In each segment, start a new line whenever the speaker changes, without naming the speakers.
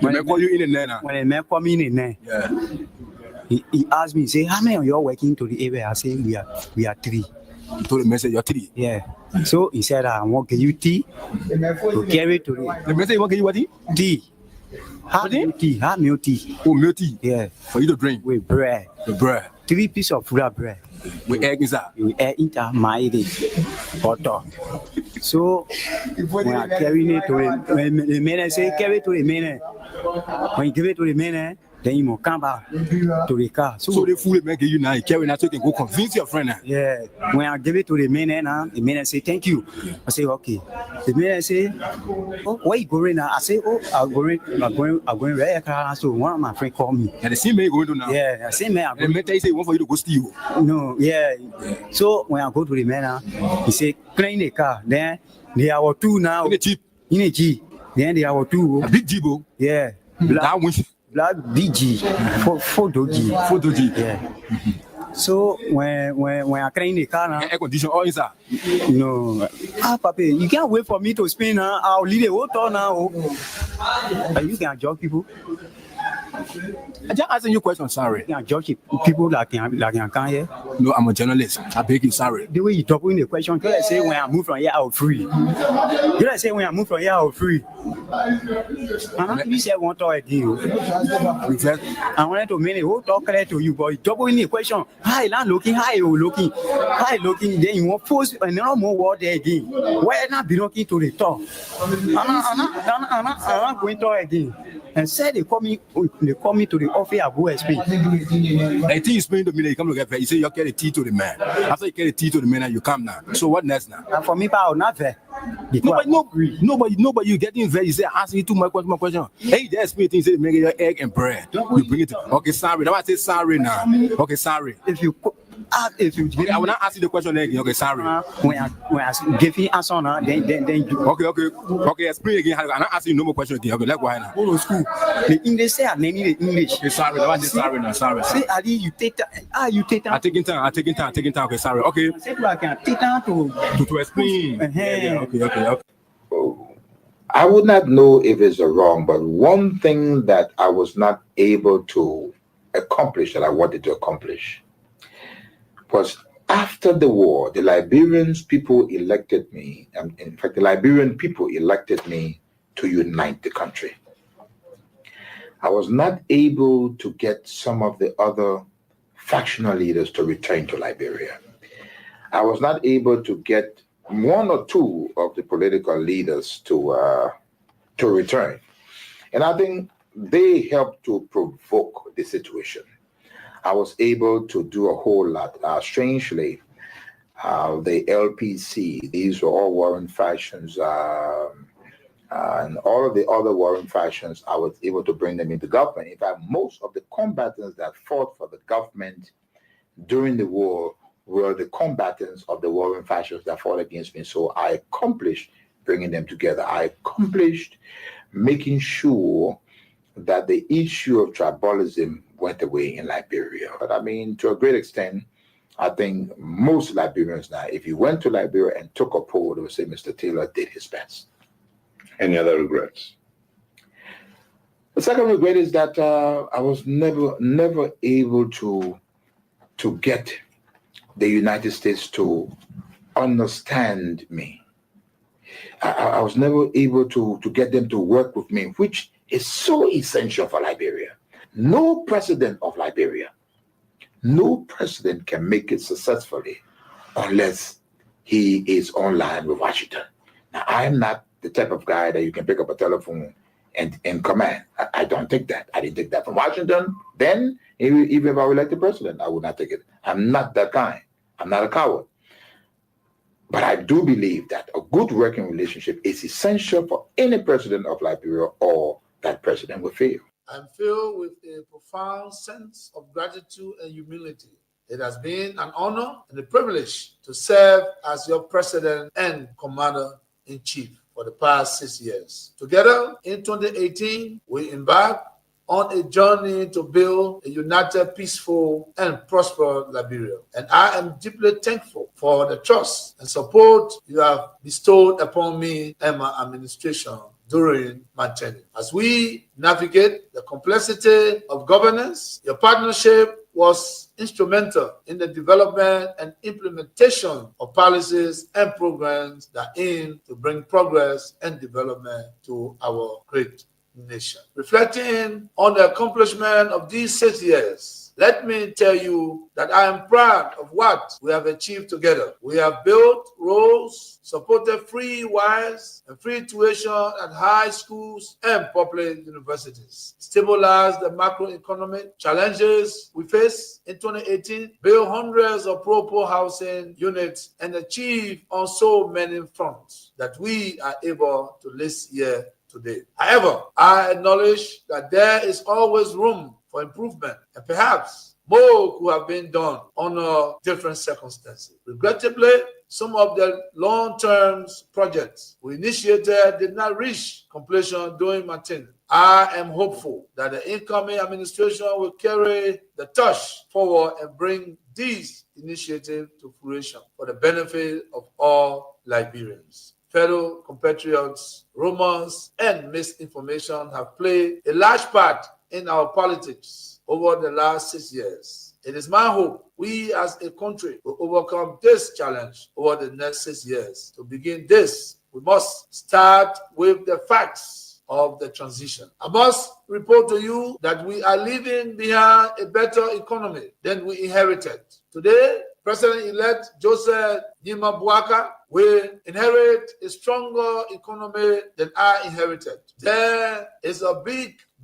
When they call you in the now.
When the man call me in there, he asked me, say, how many of you are working to the area? I say, we are 3.
You told the message you're 3.
Yeah. So he said, I want to give you tea to carry to
the message you want to give you what?
Tea. Hot milk tea. Hot milk tea.
Oh, milk tea.
Yeah.
For you to drink
with bread.
The bread.
3 pieces of full bread.
With egg inside.
With egg inside my butter. So when I carry it to the man, say carry to the man. When you give it to the man, then you must come back to the car.
So the food make you now carry now so you can go convince your friend.
Yeah. When I give it to the man, the man say thank you. I say okay. The man say, oh, where you going now? I say, oh, I'm going right car. So one of my friends called me.
And the same man you going to now?
Yeah, the same man.
And the man tell you say want for you to go steal.
No, yeah. So when I go to the man, he say clean the car. Then they are 2 now.
In a jeep.
In a jeep. Then they are 2.
A big jeep.
Yeah. Black DG, photo G. Yeah. So when I clean the car now,
air condition all inside.
No, Papa, you can't wait for me to spin now. I'll leave the water now. You can judge people.
I just asking you a question, sorry.
You can judge people like you can here.
No, I'm a journalist. I beg you, sorry.
The way you talk in the question, you say when I move from here, I'll free. You say when I move from here, I'll free. You said one talk again. I wanted to mean whole talk clear to you, but you double in the question. Hi, land looking, hi, looking. Then you want post another more word there again. Why not be looking to the top? I'm not going to talk again. And said they call me to the office. I go explain.
I think you explain to me that you come to get paid. You say you carry the tea to the man. After you carry the tea to the man, and you come now. So what next now?
And for me, I will not fair.
Nobody, you getting very. You say asking you too much question. Hey, there's me things. Say make your egg and bread. You bring it. Okay, sorry. Now I say sorry now. Okay, sorry.
If you
I will not ask you the question again. Okay, sorry.
When I give you answer now, then you.
Okay. Explain again. I'm not asking you no more question again. Okay, let's go ahead now.
Go to school. The English say I need the English.
Okay, sorry. Now I say sorry now. Sorry.
Say Ali, you take time. You take time.
I'm taking time. Okay, sorry. Okay.
Say I can take time
to explain. Okay.
I would not know if it's wrong, but one thing that I was not able to accomplish that I wanted to accomplish was after the war, the Liberian people elected me, and in fact, the Liberian people elected me to unite the country. I was not able to get some of the other factional leaders to return to Liberia. I was not able to get 1 or 2 of the political leaders to return. And I think they helped to provoke the situation. I was able to do a whole lot. Strangely, the LPC, these were all warring factions, and all of the other warring factions, I was able to bring them into government. In fact, most of the combatants that fought for the government during the war were the combatants of the warring factions that fought against me. So I accomplished bringing them together. I accomplished making sure that the issue of tribalism went away in Liberia. But I mean, to a great extent, I think most Liberians now, if you went to Liberia and took a poll, they would say Mr. Taylor did his best.
Any other regrets?
The second regret is that I was never able to get the United States to understand me. I was never able to get them to work with me, which is so essential for Liberia. No president of Liberia, no president can make it successfully unless he is online with Washington. Now, I am not the type of guy that you can pick up a telephone and command. I don't take that. I didn't take that from Washington. Then, even if I were elected president, I would not take it. I'm not that kind. I'm not a coward. But I do believe that a good working relationship is essential for any president of Liberia, or that president will fail.
I'm filled with a profound sense of gratitude and humility. It has been an honor and a privilege to serve as your president and commander-in-chief for the past 6 years. Together, in 2018, we embarked on a journey to build a united, peaceful, and prosperous Liberia. And I am deeply thankful for the trust and support you have bestowed upon me and my administration during my tenure. As we navigate the complexity of governance, your partnership was instrumental in the development and implementation of policies and programs that aim to bring progress and development to our great nation. Reflecting on the accomplishment of these 6 years, let me tell you that I am proud of what we have achieved together. We have built roads, supported free wires and free tuition at high schools and public universities, stabilized the macroeconomic challenges we face in 2018, built hundreds of pro-poor housing units, and achieved on so many fronts that we are able to list here today. However, I acknowledge that there is always room for improvement, and perhaps more could have been done under different circumstances. Regrettably, some of the long-term projects we initiated did not reach completion during my tenure. I am hopeful that the incoming administration will carry the torch forward and bring these initiatives to fruition for the benefit of all Liberians. Fellow compatriots, rumors, and misinformation have played a large part in our politics over the last 6 years. It is my hope we as a country will overcome this challenge over the next 6 years. To begin this, we must start with the facts of the transition. I must report to you that we are leaving behind a better economy than we inherited. Today, President-elect Joseph Nima Buaka will inherit a stronger economy than I inherited. There is a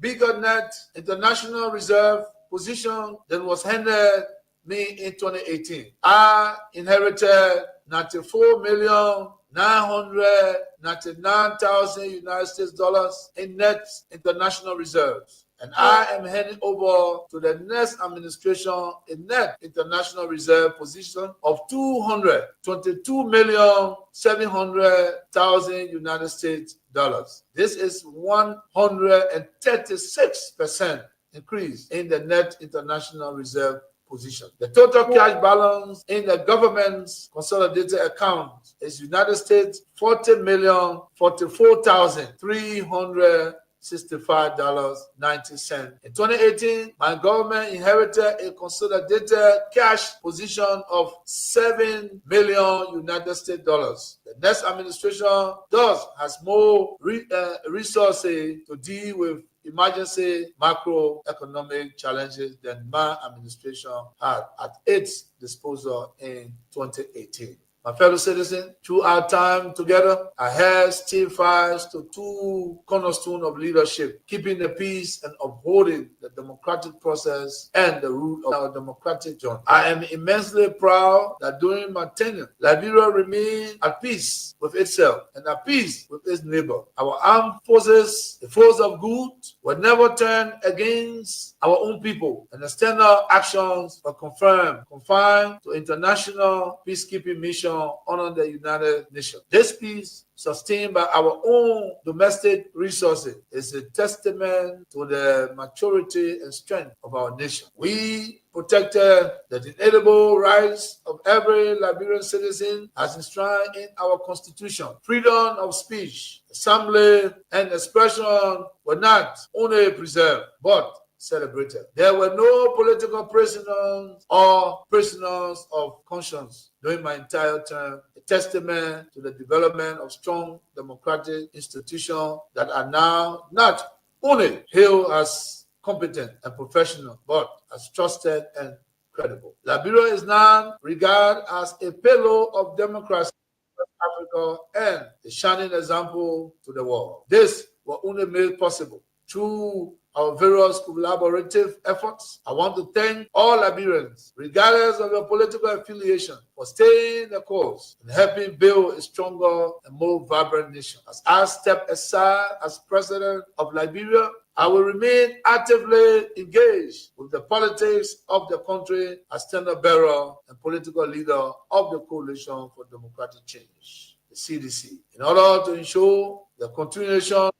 bigger net international reserve position than was handed me in 2018. I inherited 94,999,000 United States dollars in net international reserves. And I am handing over to the next administration a net international reserve position of 222,700,000 United States dollars. This is 136% increase in the net international reserve position. The total cash balance in the government's consolidated account is United States $40,044,365.90. In 2018, my government inherited a consolidated cash position of $7 million United States dollars. The next administration thus has more resources to deal with emergency macroeconomic challenges than my administration had at its disposal in 2018. My fellow citizens, through our time together, I held still fast to two cornerstones of leadership: keeping the peace and upholding the democratic process and the root of our democratic journey. I am immensely proud that during my tenure, Liberia remained at peace with itself and at peace with its neighbor. Our armed forces, the force of good, were never turned against our own people, and external actions were confined to international peacekeeping mission under the United Nations. This peace, sustained by our own domestic resources, is a testament to the maturity and strength of our nation. We protected the inalienable rights of every Liberian citizen as enshrined in our Constitution. Freedom of speech, assembly, and expression were not only preserved, but celebrated. There were no political prisoners or prisoners of conscience during my entire term, a testament to the development of strong democratic institutions that are now not only hailed as competent and professional, but as trusted and credible. Liberia is now regarded as a pillar of democracy in Africa and a shining example to the world. This was only made possible through our various collaborative efforts. I want to thank all Liberians, regardless of your political affiliation, for staying the course and helping build a stronger and more vibrant nation. As I step aside as president of Liberia, I will remain actively engaged with the politics of the country as standard bearer and political leader of the Coalition for Democratic Change, the CDC, in order to ensure the continuation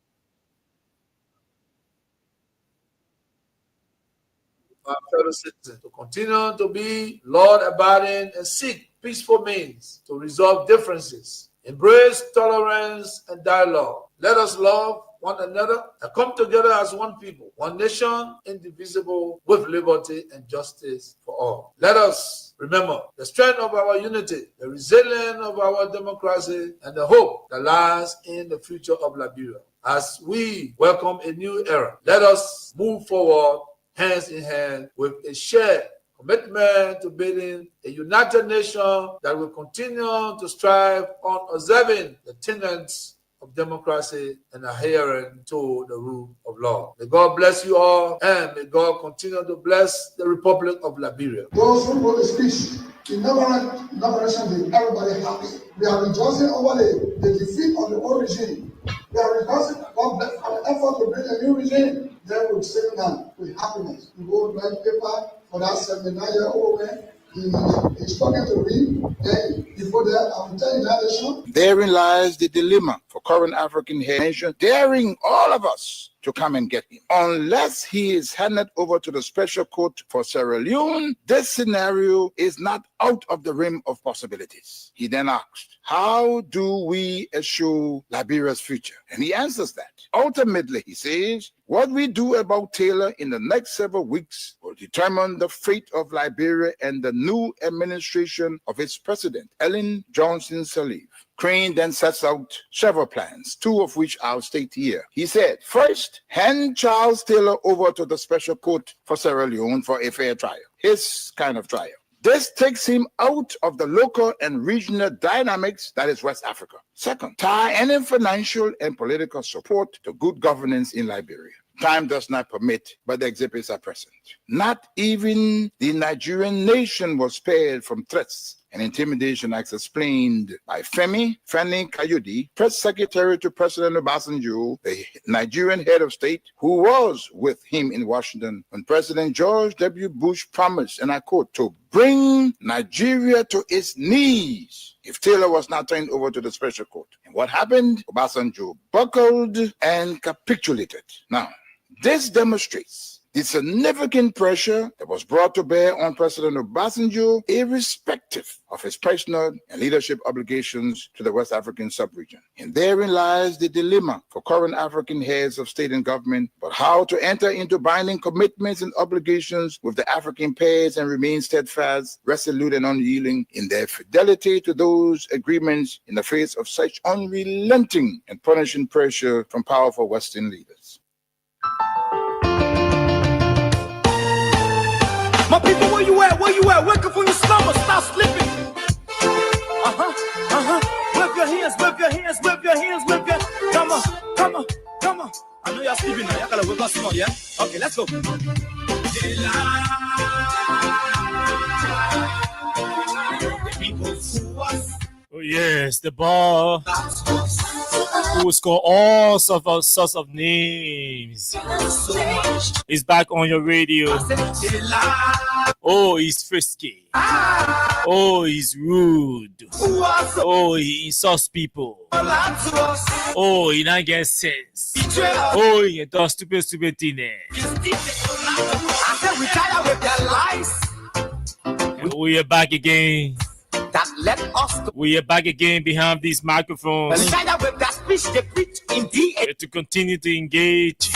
our fellow citizens to continue to be law-abiding and seek peaceful means to resolve differences Embrace tolerance and dialogue. Let us love one another and come together as one people, one nation, indivisible, with liberty and justice for all. Let us remember the strength of our unity, the resilience of our democracy, and the hope that lies in the future of Liberia. As we welcome a new era, let us move forward hands in hand with a shared commitment to building a united nation that will continue to strive on observing the tenets of democracy and adhering to the rule of law. May God bless you all, and may God continue to bless the Republic of Liberia.
Those who wrote the speech, inauguration day, everybody happy. We are rejoicing over the defeat of the old regime. We are rejoicing about our effort to bring a new regime. Then we'll sing down with happiness. We go write paper for that 79-year-old man. He's talking to me. Then before that, I will tell you that nation.
Therein lies the dilemma for current African nation, daring all of us to come and get him. Unless he is handed over to the special court for Sierra Leone, this scenario is not out of the realm of possibilities. He then asked, how do we assure Liberia's future? And he answers that. Ultimately, he says, what we do about Taylor in the next several weeks will determine the fate of Liberia and the new administration of its president, Ellen Johnson Sirleaf. Crane then sets out several plans, two of which I'll state here. He said, first, hand Charles Taylor over to the special court for Sierra Leone for a fair trial, his kind of trial. This takes him out of the local and regional dynamics that is West Africa. Second, tie any financial and political support to good governance in Liberia. Time does not permit, but the exhibits are present. Not even the Nigerian nation was spared from threats and intimidation, as explained by Femi Kayode, press secretary to President Obasanjo, the Nigerian head of state, who was with him in Washington when President George W. Bush promised, and I quote, to bring Nigeria to its knees if Taylor was not turned over to the special court. And what happened? Obasanjo buckled and capitulated. Now, this demonstrates the significant pressure that was brought to bear on President Obasanjo, irrespective of his personal and leadership obligations to the West African sub-region. And therein lies the dilemma for current African heads of state and government, but how to enter into binding commitments and obligations with the African pairs and remain steadfast, resolute, and unyielding in their fidelity to those agreements in the face of such unrelenting and punishing pressure from powerful Western leaders.
My people, where you at? Where you at? Wake up from your slumber, stop slipping. Whip your hands, whip your hands, whip your hands, whip your. Come on, come on, come on. I know y'all sleeping now. Y'all gotta whip up some more, yeah? Okay, let's go.
Oh yes, the ball who score all sorts of names. He's back on your radio. Oh, he's frisky. Oh, he's rude. Oh, he insults people. Oh, he don't get sense. Oh, he does stupid things. We are back again.
That let us go.
We are back again behind these microphones
With that fish, they preach in the
to continue to engage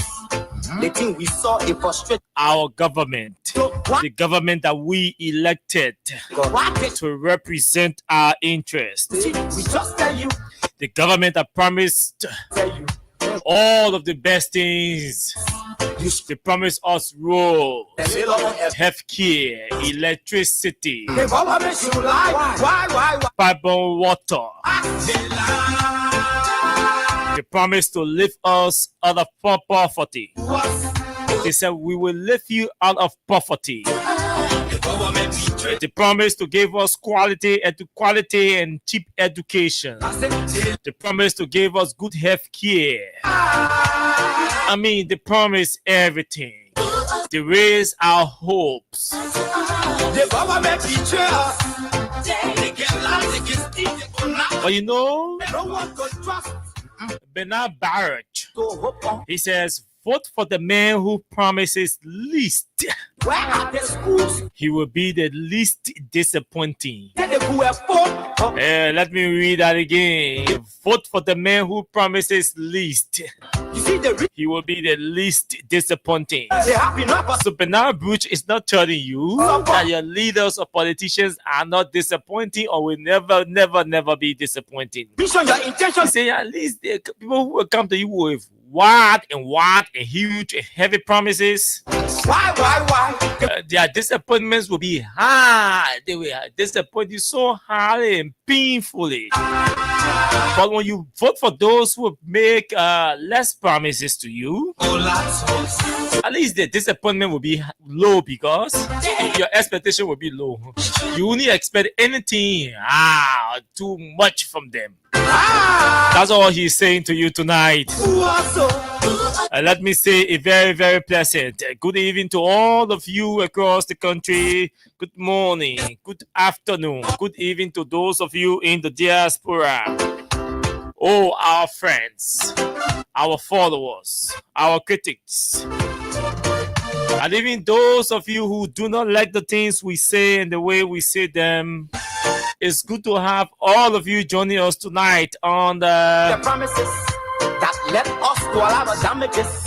The thing we saw it frustrated
our government, the government that we elected to represent our interests,
We just tell you,
the government that promised all of the best things. They promised us roads, healthcare, electricity, pipeline water. They promised to lift us out of poverty. They said we will lift you out of poverty. They promised to give us quality and cheap education. They promised to give us good health care. I mean, they promised everything. They raise our hopes. But you know, Bernard Barrett, he says vote for the man who promises least.
Where are the schools?
He will be the least disappointing.
Let
me read that again. Vote for the man who promises least.
You see the
He will be the least disappointing.
happy
So Bernard Brooch is not telling you that your leaders or politicians are not disappointing or will never be disappointing.
vision, your intention.
He say at least the people who will come to you with wide and huge and heavy promises.
Why?
Their disappointments will be hard. They will disappoint you so hard and painfully. But when you vote for those who make less promises to you, at least the disappointment will be low because your expectation will be low. You only expect anything too much from them. That's all he's saying to you tonight. Let me say a very pleasant good evening to all of you across the country. Good morning, good afternoon, good evening to those of you in the diaspora. Oh, our friends, our followers, our critics, and even those of you who do not like the things we say and the way we say them. It's good to have all of you joining us tonight on
The promises that let us to allow damages.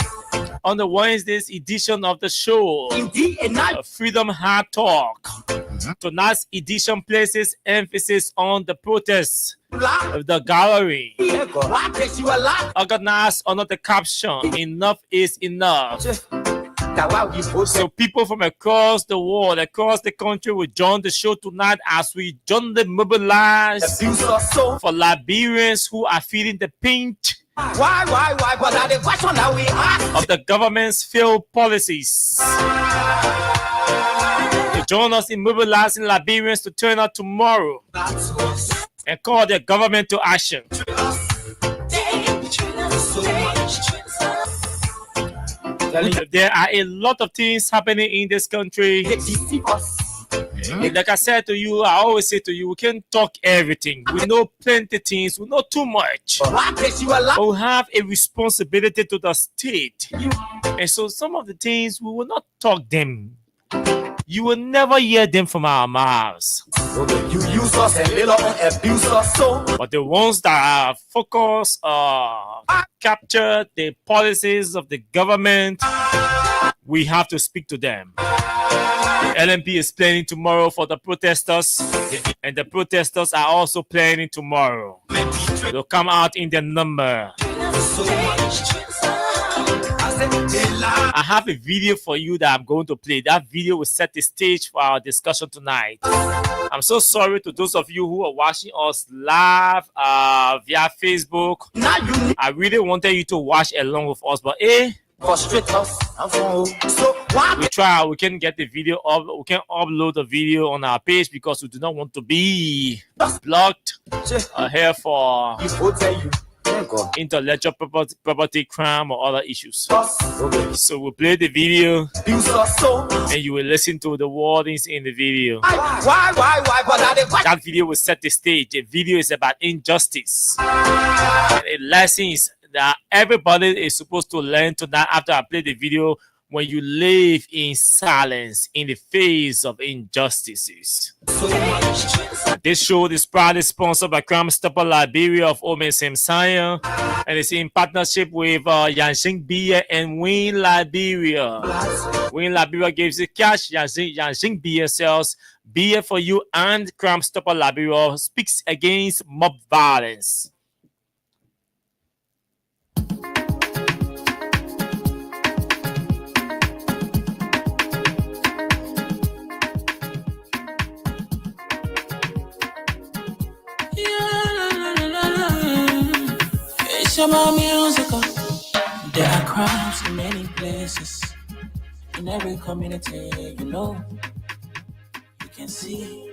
On the Wednesday's edition of the show,
Indeed, a night.
Freedom Hardtalk. Tonight's edition places emphasis on the protests of the gallery, organized under the caption "Enough is enough." So people from across the world, across the country will join the show tonight as we jointly mobilize for Liberians who are feeling the pinch
Why? But that's the question that we ask.
of the government's failed policies. To join us in mobilizing Liberians to turn out tomorrow and call their government to action. There are a lot of things happening in this country. Like I said to you, I always say to you, we can't talk everything. We know plenty of things. We know too much. But we have a responsibility to the state. And so some of the things, we will not talk them. You will never hear them from our mouths.
You use us and later on abuse us so.
But the ones that are focused capture the policies of the government, we have to speak to them. The LMP is planning tomorrow for the protesters, and the protesters are also planning tomorrow. They'll come out in their number. I have a video for you that I'm going to play. That video will set the stage for our discussion tonight. I'm so sorry to those of you who are watching us live via Facebook. I really wanted you to watch along with us, but
Frustrate us. So
we try. We can get the video up. We can upload the video on our page because we do not want to be blocked here for intellectual property crime or other issues. So we'll play the video and you will listen to the wordings in the video.
Why?
That video will set the stage. The video is about injustice. And a lesson is that everybody is supposed to learn tonight after I play the video. When you live in silence in the face of injustices. This show is proudly sponsored by Crime Stopper Liberia of Omen Science and it's in partnership with Yanxing Beer and Win Liberia. Win Liberia gives you cash. Yanxing Beer sells beer for you, and Crime Stopper Liberia speaks against mob violence.
It's about music. There are crimes in many places. In every community, you can see.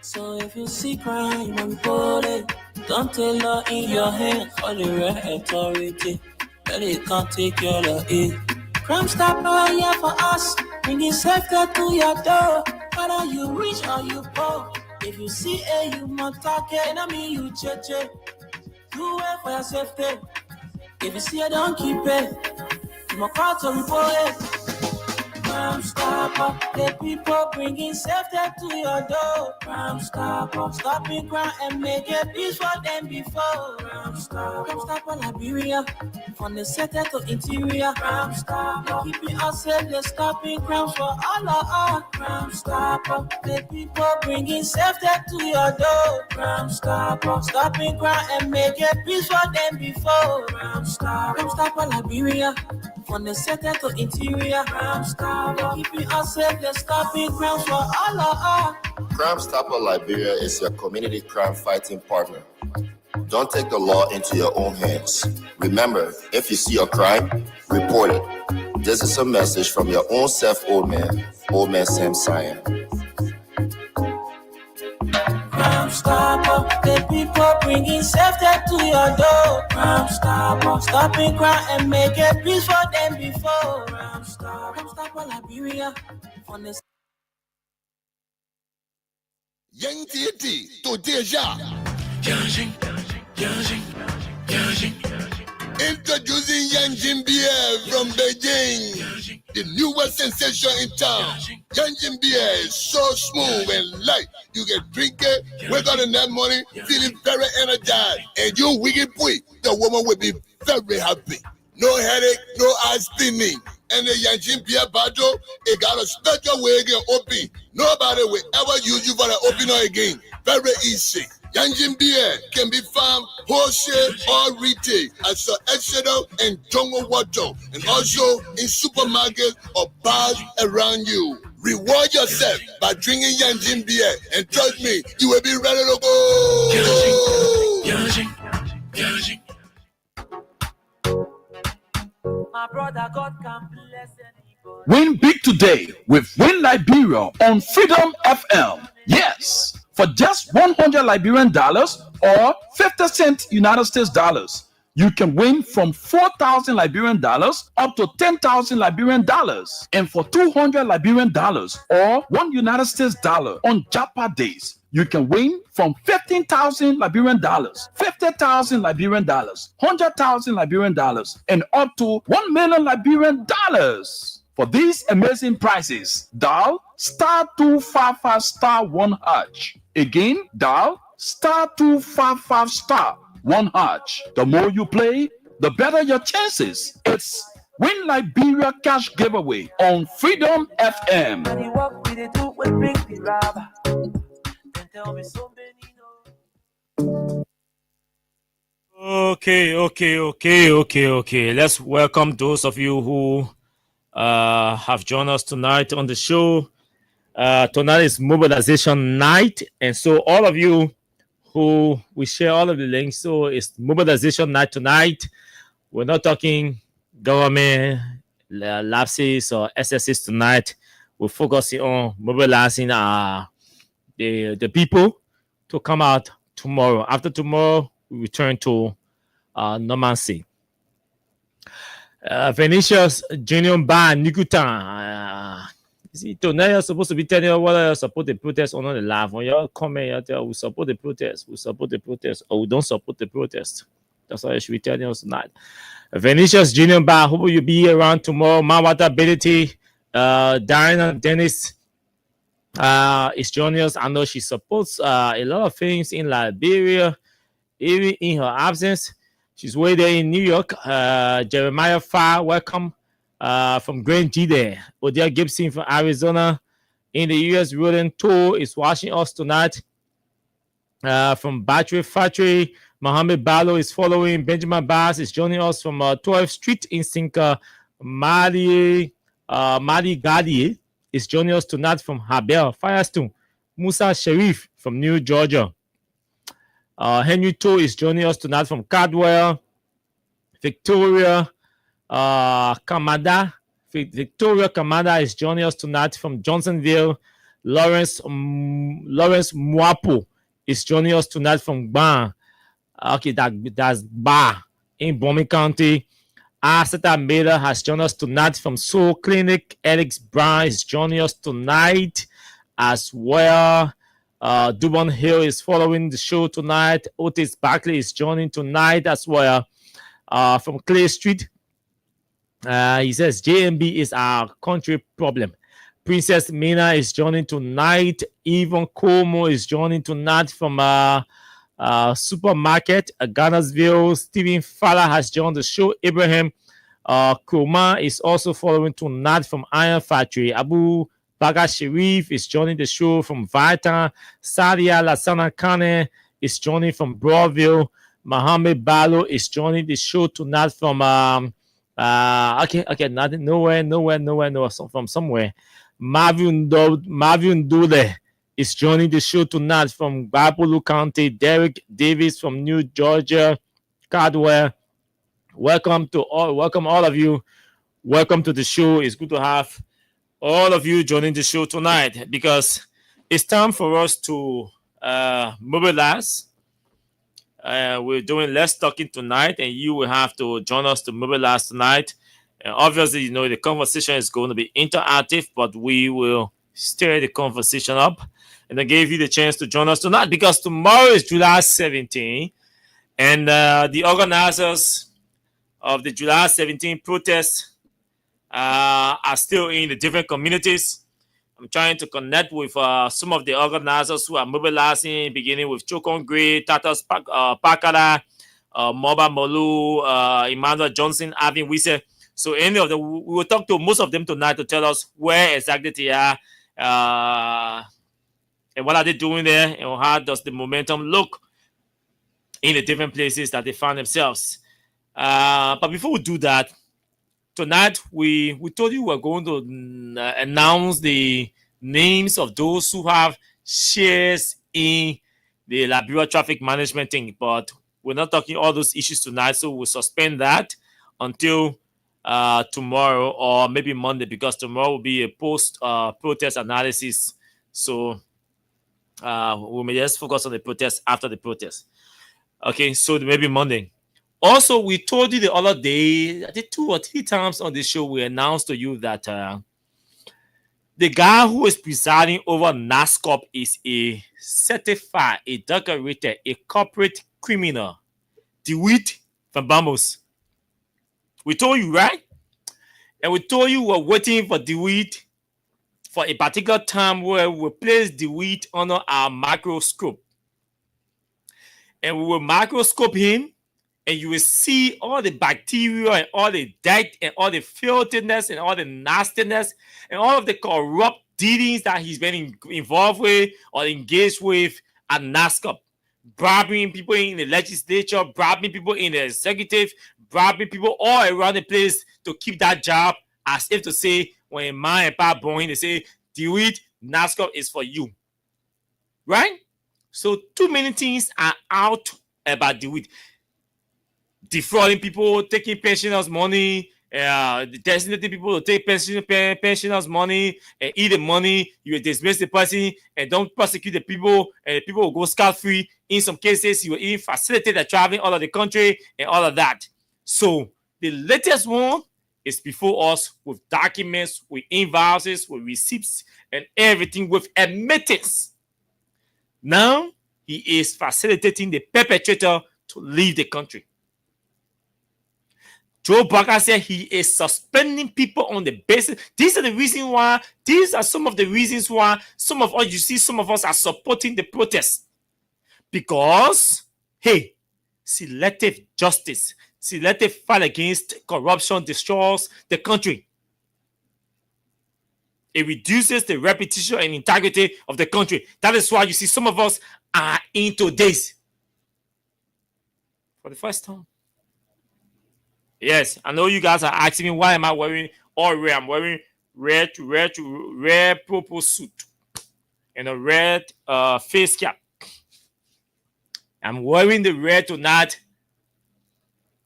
So if you see crime, you report it. Don't take law in your hands for the real authority. But it can't take your law in. Crime Stopper here for us. Bringing safety to your door. Whether you rich or you poor. If you see you must talk it. I mean you cheche. Do it for your safety. If you see don't keep it. My crowd to report it. Crime Stopper, the people bringing safety to your door. Crime Stopper, stopping crime and make it peace for them before. Crime Stopper, Liberia, from the center to interior. Crime Stopper, keeping us safe, they're stopping crimes for all of us. Crime Stopper, the people bringing safety to your door. Crime Stopper, stopping crime and make it peace for them before. Crime Stopper, Liberia. From the center to interior, Crime Stopper, keeping us safe, they're stopping crimes for all of us.
Crime Stopper Liberia is your community crime fighting partner. Don't take the law into your own hands. Remember, if you see a crime, report it. This is a message from your own self, Old Man Sam Cyan.
Crime Stopper, the people bringing safety to your door. Crime Stopper, stopping crime and make it peace for them before. Crime Stopper, Liberia, from the
Young T to Deja. Introducing Yang Jin Beer from Beijing, the newest sensation in town. Yang Jin Beer is so smooth and light. You can drink it, wake up in that morning, feeling very energized. And you wicked boy, the woman will be very happy. No headache, no eye spinning. And the Yang Jin Beer bottle, it got a special way again open. Nobody will ever use you for the opener again. Very easy. Yang Jin Beer can be found wholesale or retail at Sir Exeter and Tongo Water, and also in supermarkets or bars around you. Reward yourself by drinking Yang Jin Beer, and trust me, you will be ready to go.
My brother God can bless anybody.
Win big today with Win Liberia on Freedom FM. Yes, for just $100 Liberian dollars or 50 cent United States dollars, you can win from 4,000 Liberian dollars up to 10,000 Liberian dollars. And for $200 Liberian dollars or $1 United States dollar on Japa days, you can win from 15,000 Liberian dollars, 50,000 Liberian dollars, 100,000 Liberian dollars, and up to 1 million Liberian dollars. For these amazing prizes, dial *255*1#. Again, dial *255*1#. The more you play, the better your chances. It's Win Liberia Cash Giveaway on Freedom FM.
Okay. Let's welcome those of you who have joined us tonight on the show. Tonight is mobilization night, and so all of you who we share all of the links. So it's mobilization night tonight. We're not talking government lapses or SSs tonight. We're focusing on mobilizing the people to come out tomorrow. After tomorrow, we return to normalcy. Venetia's Junior Bar Nikutan. Tonight you're supposed to be telling you whether you support the protest or not. The live when you comment, you tell we support the protest, or we don't support the protest. That's what I should be telling us tonight. Venetia's Junior Bar. Hope you be around tomorrow. Mawata Ability, Diana Dennis is joining us. I know she supports a lot of things in Liberia, even in her absence. She's way there in New York. Jeremiah Farr, welcome from Grand G there. Odia Gibson from Arizona in the U.S. Rolling Tour is watching us tonight. From Battery Factory, Mohammed Balo is following. Benjamin Bass is joining us from 12th Street in Sinka. Madi Gadi is joining us tonight from Habel, Firestone. Musa Sharif from New Georgia. Henry To is joining us tonight from Cardwell. Victoria Kamada is joining us tonight from Johnsonville. Lawrence Mwapo is joining us tonight from Ban. Okay, that's Ba in Bomi County. Asata Miller has joined us tonight from Soul Clinic. Alex Brown is joining us tonight as well. Dubon Hill is following the show tonight. Otis Barkley is joining tonight as well. From Clay Street, He says JMB is our country problem. Princess Mina is joining tonight. Even Como is joining tonight from supermarket Ghanarsville. Stephen Fowler has joined the show. Abraham Kuma is also following tonight from Iron Factory. Abu Baga Sharif is joining the show from Vita. Sadia Lasana Kane is joining from Broadville. Mohammed Balo is joining the show tonight from nothing, nowhere, from somewhere. Marvin Dule is joining the show tonight from Babulu County. Derek Davis from New Georgia. Cardwell. Welcome all of you. Welcome to the show. It's good to have all of you joining the show tonight because it's time for us to mobilize. We're doing less talking tonight, and you will have to join us to mobilize tonight. And obviously, the conversation is going to be interactive, but we will stir the conversation up. And I gave you the chance to join us tonight because tomorrow is July 17th, and the organizers of the July 17th protests are still in the different communities. I'm trying to connect with some of the organizers who are mobilizing, beginning with Chokon Gray, Tatas Pakada, Moba Molu, Emmanuel Johnson, Avin Wise. So any of them, we will talk to most of them tonight to tell us where exactly they are and what are they doing there and how does the momentum look in the different places that they find themselves. But before we do that, tonight we told you we're going to announce the names of those who have shares in the Liberia traffic management thing, but we're not talking all those issues tonight, so we'll suspend that until tomorrow or maybe Monday, because tomorrow will be a post protest analysis. So we may just focus on the protest after the protest. Okay, so maybe Monday. Also, we told you the other day, I think 2 or 3 times on the show, we announced to you that the guy who is presiding over NASCOP is a certified, a decorated, a corporate criminal. DeWitt from Bamos. We told you, right? And we told you we're waiting for DeWitt for a particular time where we place DeWitt under our microscope. And we will microscope him, and you will see all the bacteria and all the dirt and all the filthiness and all the nastiness and all of the corrupt dealings that he's been involved with or engaged with at NASCOP. Bribing people in the legislature, bribing people in the executive, bribing people all around the place to keep that job, as if to say, when a man and pa born, they say, DeWitt, NASCOP is for you. Right? So too many things are out about DeWitt. Defrauding people, taking pensioners' money, designating people to take pensioners' money and eat the money. You will dismiss the person and don't prosecute the people, and the people will go scot-free. In some cases, you will even facilitate the traveling out of the country and all of that. So the latest one is before us with documents, with invoices, with receipts, and everything, with admittance. Now he is facilitating the perpetrator to leave the country. Joe Barker said he is suspending people on the basis. These are the reasons why. These are some of the reasons why some of us, you see, some of us are supporting the protest. Because, hey, selective justice, selective fight against corruption destroys the country. It reduces the reputation and integrity of the country. That is why you see some of us are into this. For the first time. Yes, I know you guys are asking me why am I wearing all red. I'm wearing red purple suit and a red face cap. I'm wearing the red tonight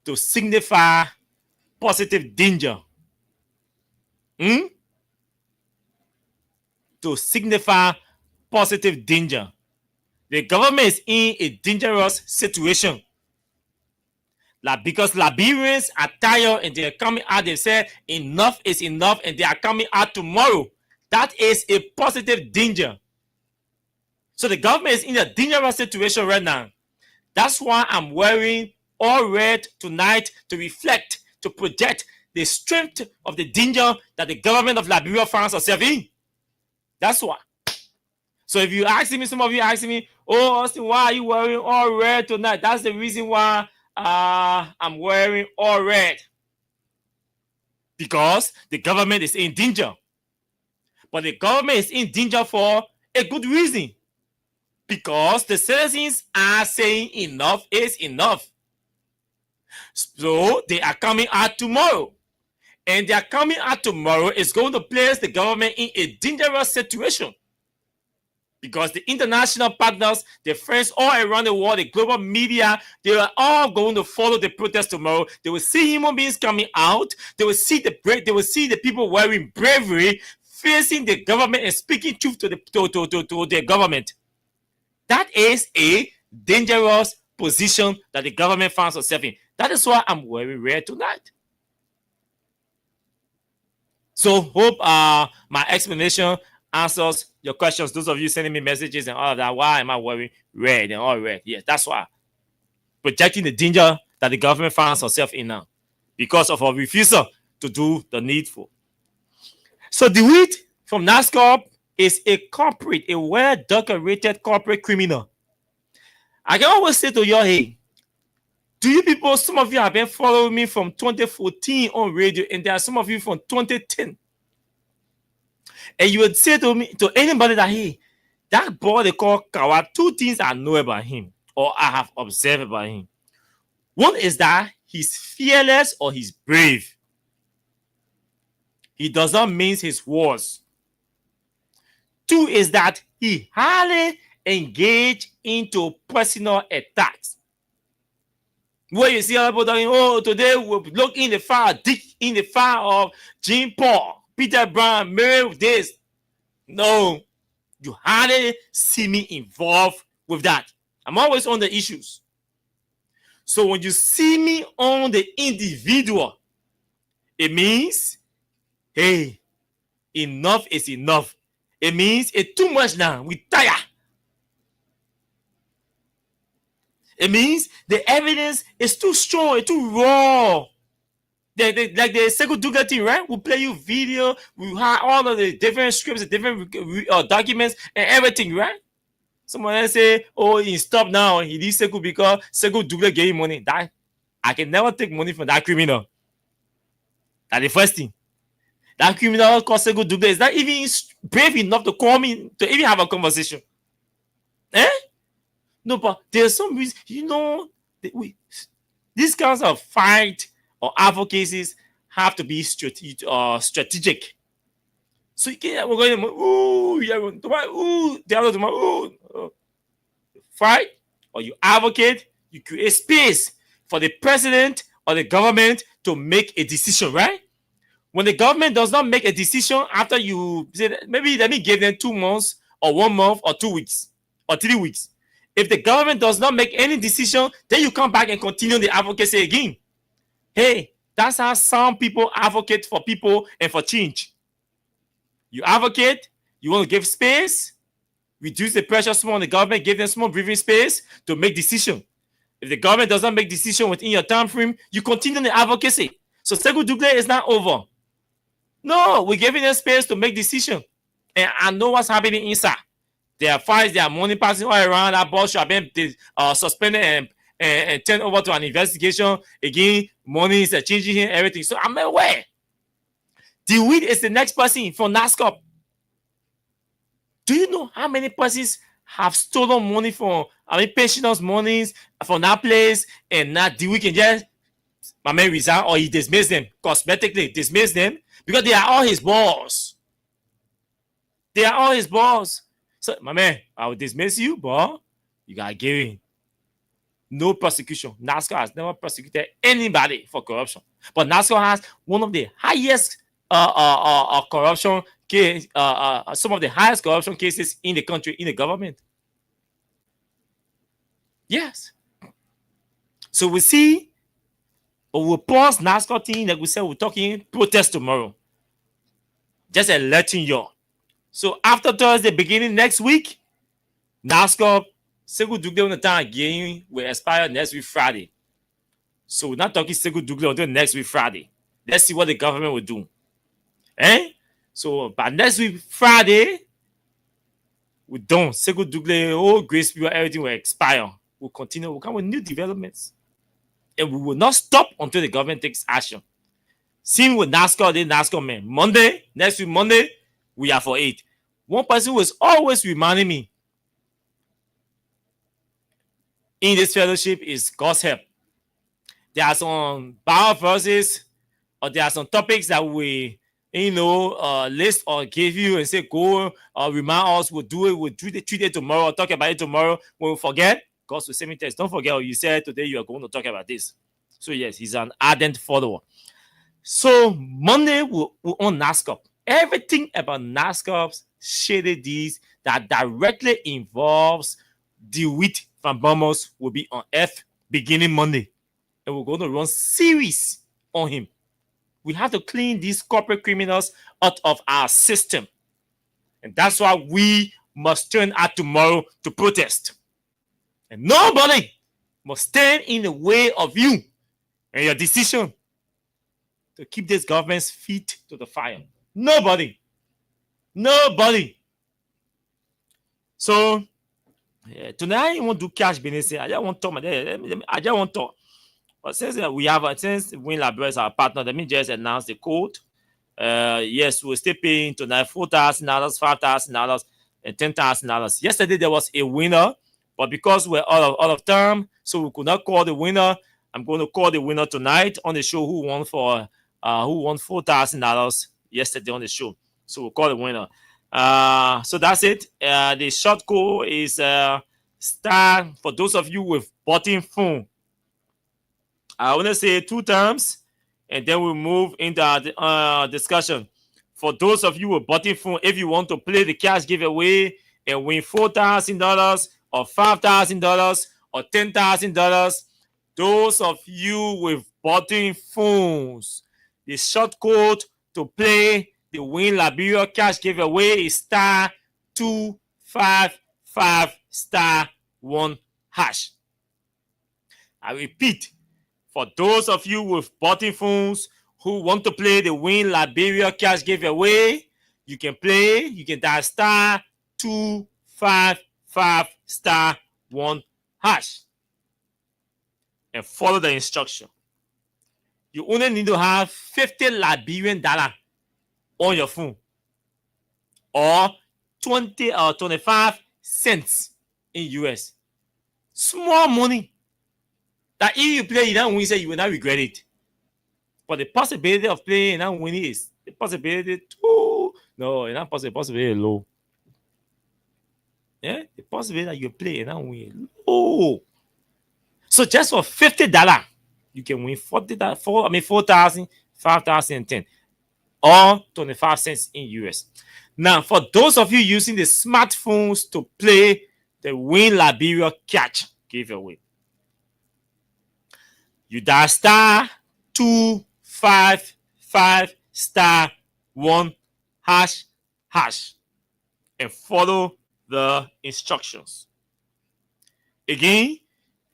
to signify positive danger. To signify positive danger. The government is in a dangerous situation. Because Liberians are tired and they are coming out, they say enough is enough and they are coming out tomorrow. That is a positive danger. So the government is in a dangerous situation right now. That's why I'm wearing all red tonight to reflect, to project the strength of the danger that the government of Liberia finds herself in. That's why. So if you ask me, some of you asking me, oh, Austin, why are you wearing all red tonight? That's the reason why I'm wearing all red. Because the government is in danger. But the government is in danger for a good reason. Because the citizens are saying enough is enough. So they are coming out tomorrow. And their coming out tomorrow is going to place the government in a dangerous situation. Because the international partners, the friends all around the world, the global media, they are all going to follow the protest tomorrow. They will see human beings coming out. They will see the people wearing bravery, facing the government and speaking truth to the government. That is a dangerous position that the government finds itself in. That is why I'm wearing red tonight. So hope my explanation answers your questions. Those of you sending me messages and all of that, why am I wearing red and all red? Yes, that's why. Projecting the danger that the government finds herself in now because of our refusal to do the needful. So the DeWitt from NASCOP is a culprit, a well-decorated corporate criminal. I can always say to you, hey, do you people, some of you have been following me from 2014 on radio, and there are some of you from 2010. And you would say to me, to anybody that, hey, that boy they call Kawa, two things I know about him or I have observed about him. One is that he's fearless or he's brave. He does not mince his words. Two is that he highly engaged into personal attacks. Where you see other people talking, oh, today we'll look in the fire, dig in the fire of Jean Paul, Peter Brown, Mary, this. No, you hardly see me involved with that. I'm always on the issues. So when you see me on the individual, it means, hey, enough is enough. It means it's too much now. We tire. It means the evidence is too strong, it's too raw. Like the Seko Duga thing, right? We'll play you video, we have all of the different scripts, the different documents, and everything, right? Someone else say, oh, he stopped now. He did Seko because Seko Duga gave him money. That I can never take money from that criminal. That's the first thing. That criminal called Seko Duga is not even brave enough to call me to even have a conversation. Eh? No, but there's some reason, you know, these kinds of fight or advocacies have to be strategic. So you can't, we're going to, ooh, yeah, ooh, the other tomorrow, ooh. Fight or you advocate, you create space for the president or the government to make a decision, right? When the government does not make a decision after you say, maybe let me give them 2 months or 1 month or 2 weeks or 3 weeks. If the government does not make any decision, then you come back and continue the advocacy again. Hey, that's how some people advocate for people and for change. You advocate, you want to give space, reduce the pressure small on the government, give them small breathing space to make decision. If the government does not make decision within your time frame, you continue the advocacy. So Seko Dugle is not over. No, we're giving them space to make decision. And I know what's happening inside. There are fights, there are money passing all around. That boss should have been suspended and turned over to an investigation. Again, money is changing here, everything. So I'm aware. DeWitt is the next person from NASCOP. Do you know how many persons have stolen money from, pensioners' monies from that place, and now DeWitt can just, my man resign or he dismiss them, cosmetically dismiss them, because they are all his boss. They are all his boss. So, my man, I will dismiss you, but you got to give in. No prosecution. NASCO has never prosecuted anybody for corruption. But NASCO has one of the highest corruption case, some of the highest corruption cases in the country, in the government. Yes. So we see, or we'll pause NASCO thing, like we said, we're talking protest tomorrow. Just letting you. So after Thursday, beginning next week, NASCO, Seko Dugle on the time again will expire next week Friday. So we're not talking Seko Dugle until next week Friday. Let's see what the government will do. So by next week, Friday, we don't. Sego Dougle, grace period, everything will expire. We'll continue. We'll come with new developments. And we will not stop until the government takes action. Same with NASCAR, the NASCAR man. Monday, next week, Monday, we are for 8. One person was always reminding me in this fellowship is God's help. There are some Bible verses or there are some topics that we, list or give you and say, go remind us, we'll do it, we'll treat it tomorrow, or talk about it tomorrow. When we forget, God will send me text. Don't forget what you said today, you are going to talk about this. So, yes, he's an ardent follower. So, Monday, we'll on NASCAR. Everything about NASCAR's shady deeds that directly involves DeWitt from Bombers will be on F beginning Monday. And we're going to run series on him. We have to clean these corporate criminals out of our system. And that's why we must turn out tomorrow to protest. And nobody must stand in the way of you and your decision to keep this government's feet to the fire. Nobody. So, tonight I want to do cash business. I just want to talk. But since since Win Library is our partner, let me just announce the code. Yes, we're still paying tonight $4,000, $5,000, and $10,000. Yesterday there was a winner, but because we're out of time, so we could not call the winner. I'm going to call the winner tonight on the show who won $4,000 yesterday on the show. So we'll call the winner. So that's it. The short code is star for those of you with button phone. I want to say 2 times, and then we'll move into the discussion. For those of you with button phone, if you want to play the cash giveaway and win $4,000 or $5,000 or $10,000, those of you with button phones, the short code to play the Win Liberia cash giveaway is star 255 star 1#. I repeat, for those of you with button phones who want to play the Win Liberia cash giveaway, you can play. You can dial star 255 star 1# and follow the instruction. You only need to have $50 Liberian on your phone, or 20 or 25 cents in US. Small money that if you play, you don't win, you will not regret it. But the possibility of playing and not winning is the possibility too. No, it's not possible. Possibility low. Yeah, the possibility that you play and not win low. So just for $50, you can win $4,000, $5,000, and $10,000, or 25 cents in US. Now, for those of you using the smartphones to play the Win Liberia catch giveaway, you dial star 255 star 1# and follow the instructions. Again,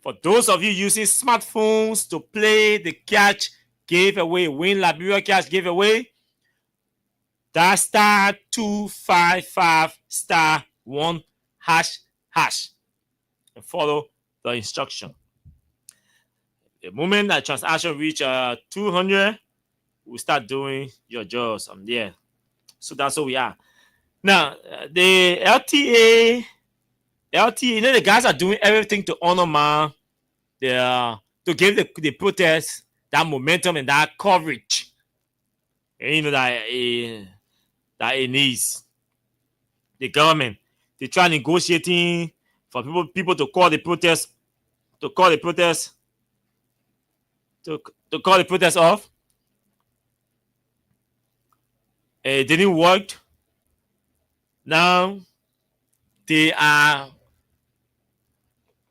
for those of you using smartphones to play the catch giveaway, Win Liberia catch giveaway, dial star 255 star 1# and follow the instruction. The moment that transaction reach 200, we start doing your jobs. I'm there. So that's what we are. Now, the LTA, the guys are doing everything to honor to give the protest that momentum and that coverage. And that it needs. The government, they try negotiating for people to call the protest, off. It didn't work. Now they are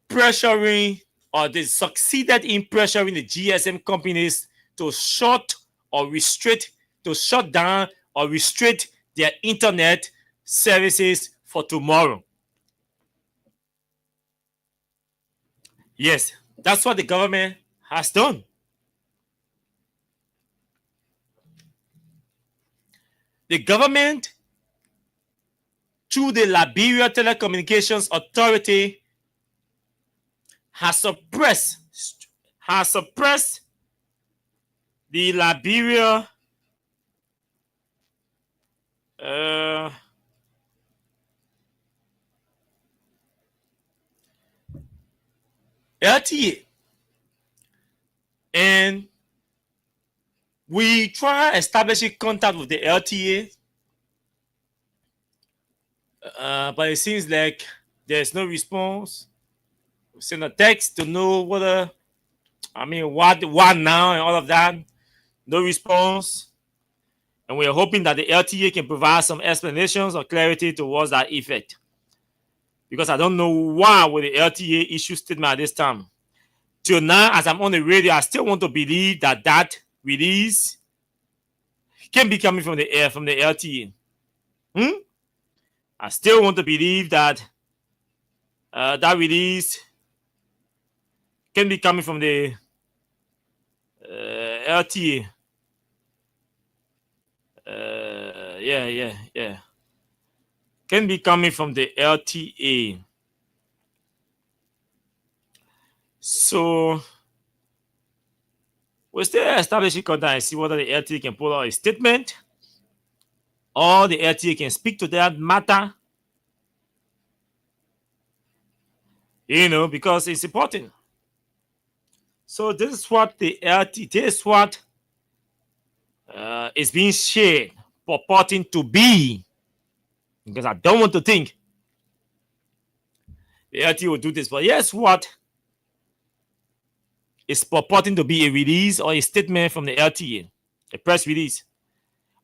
pressuring, or they succeeded in pressuring the GSM companies to shut down or restrict their internet services for tomorrow. Yes, that's what the government has done. the government, through the Liberia Telecommunications Authority, has suppressed the Liberia LTA, and we try establishing contact with the LTA, but it seems like there's no response. We send a text to know what now and all of that. No response. And we are hoping that the LTA can provide some explanations or clarity towards that effect. Because I don't know why would the LTA issue statement at this time. Till now, as I'm on the radio, I still want to believe that that release can be coming from the LTA. I still want to believe that that release can be coming from the LTA. Yeah. Can be coming from the LTA. So we're still establishing contact and see whether the LTA can pull out a statement or the LTA can speak to that matter. Because it's important. So this is what the LTA, this is what is being shared, purporting to be. Because I don't want to think the LTA will do this, but yes, what is purporting to be a release or a statement from the LTA, a press release,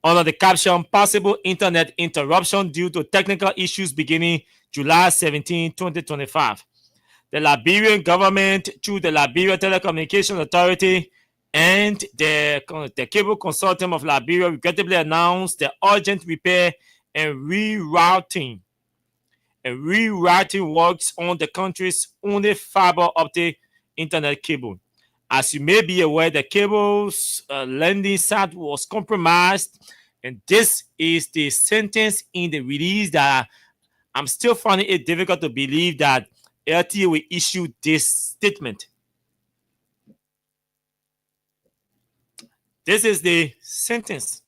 under the caption "Possible Internet Interruption Due to Technical Issues Beginning July 17, 2025." The Liberian government, through the Liberia Telecommunications Authority and the Cable Consortium of Liberia, regrettably announced the urgent repair and rerouting works on the country's only fiber optic internet cable. As you may be aware, the cable's landing site was compromised, and this is the sentence in the release that I'm still finding it difficult to believe that LTA will issue this statement. This is the sentence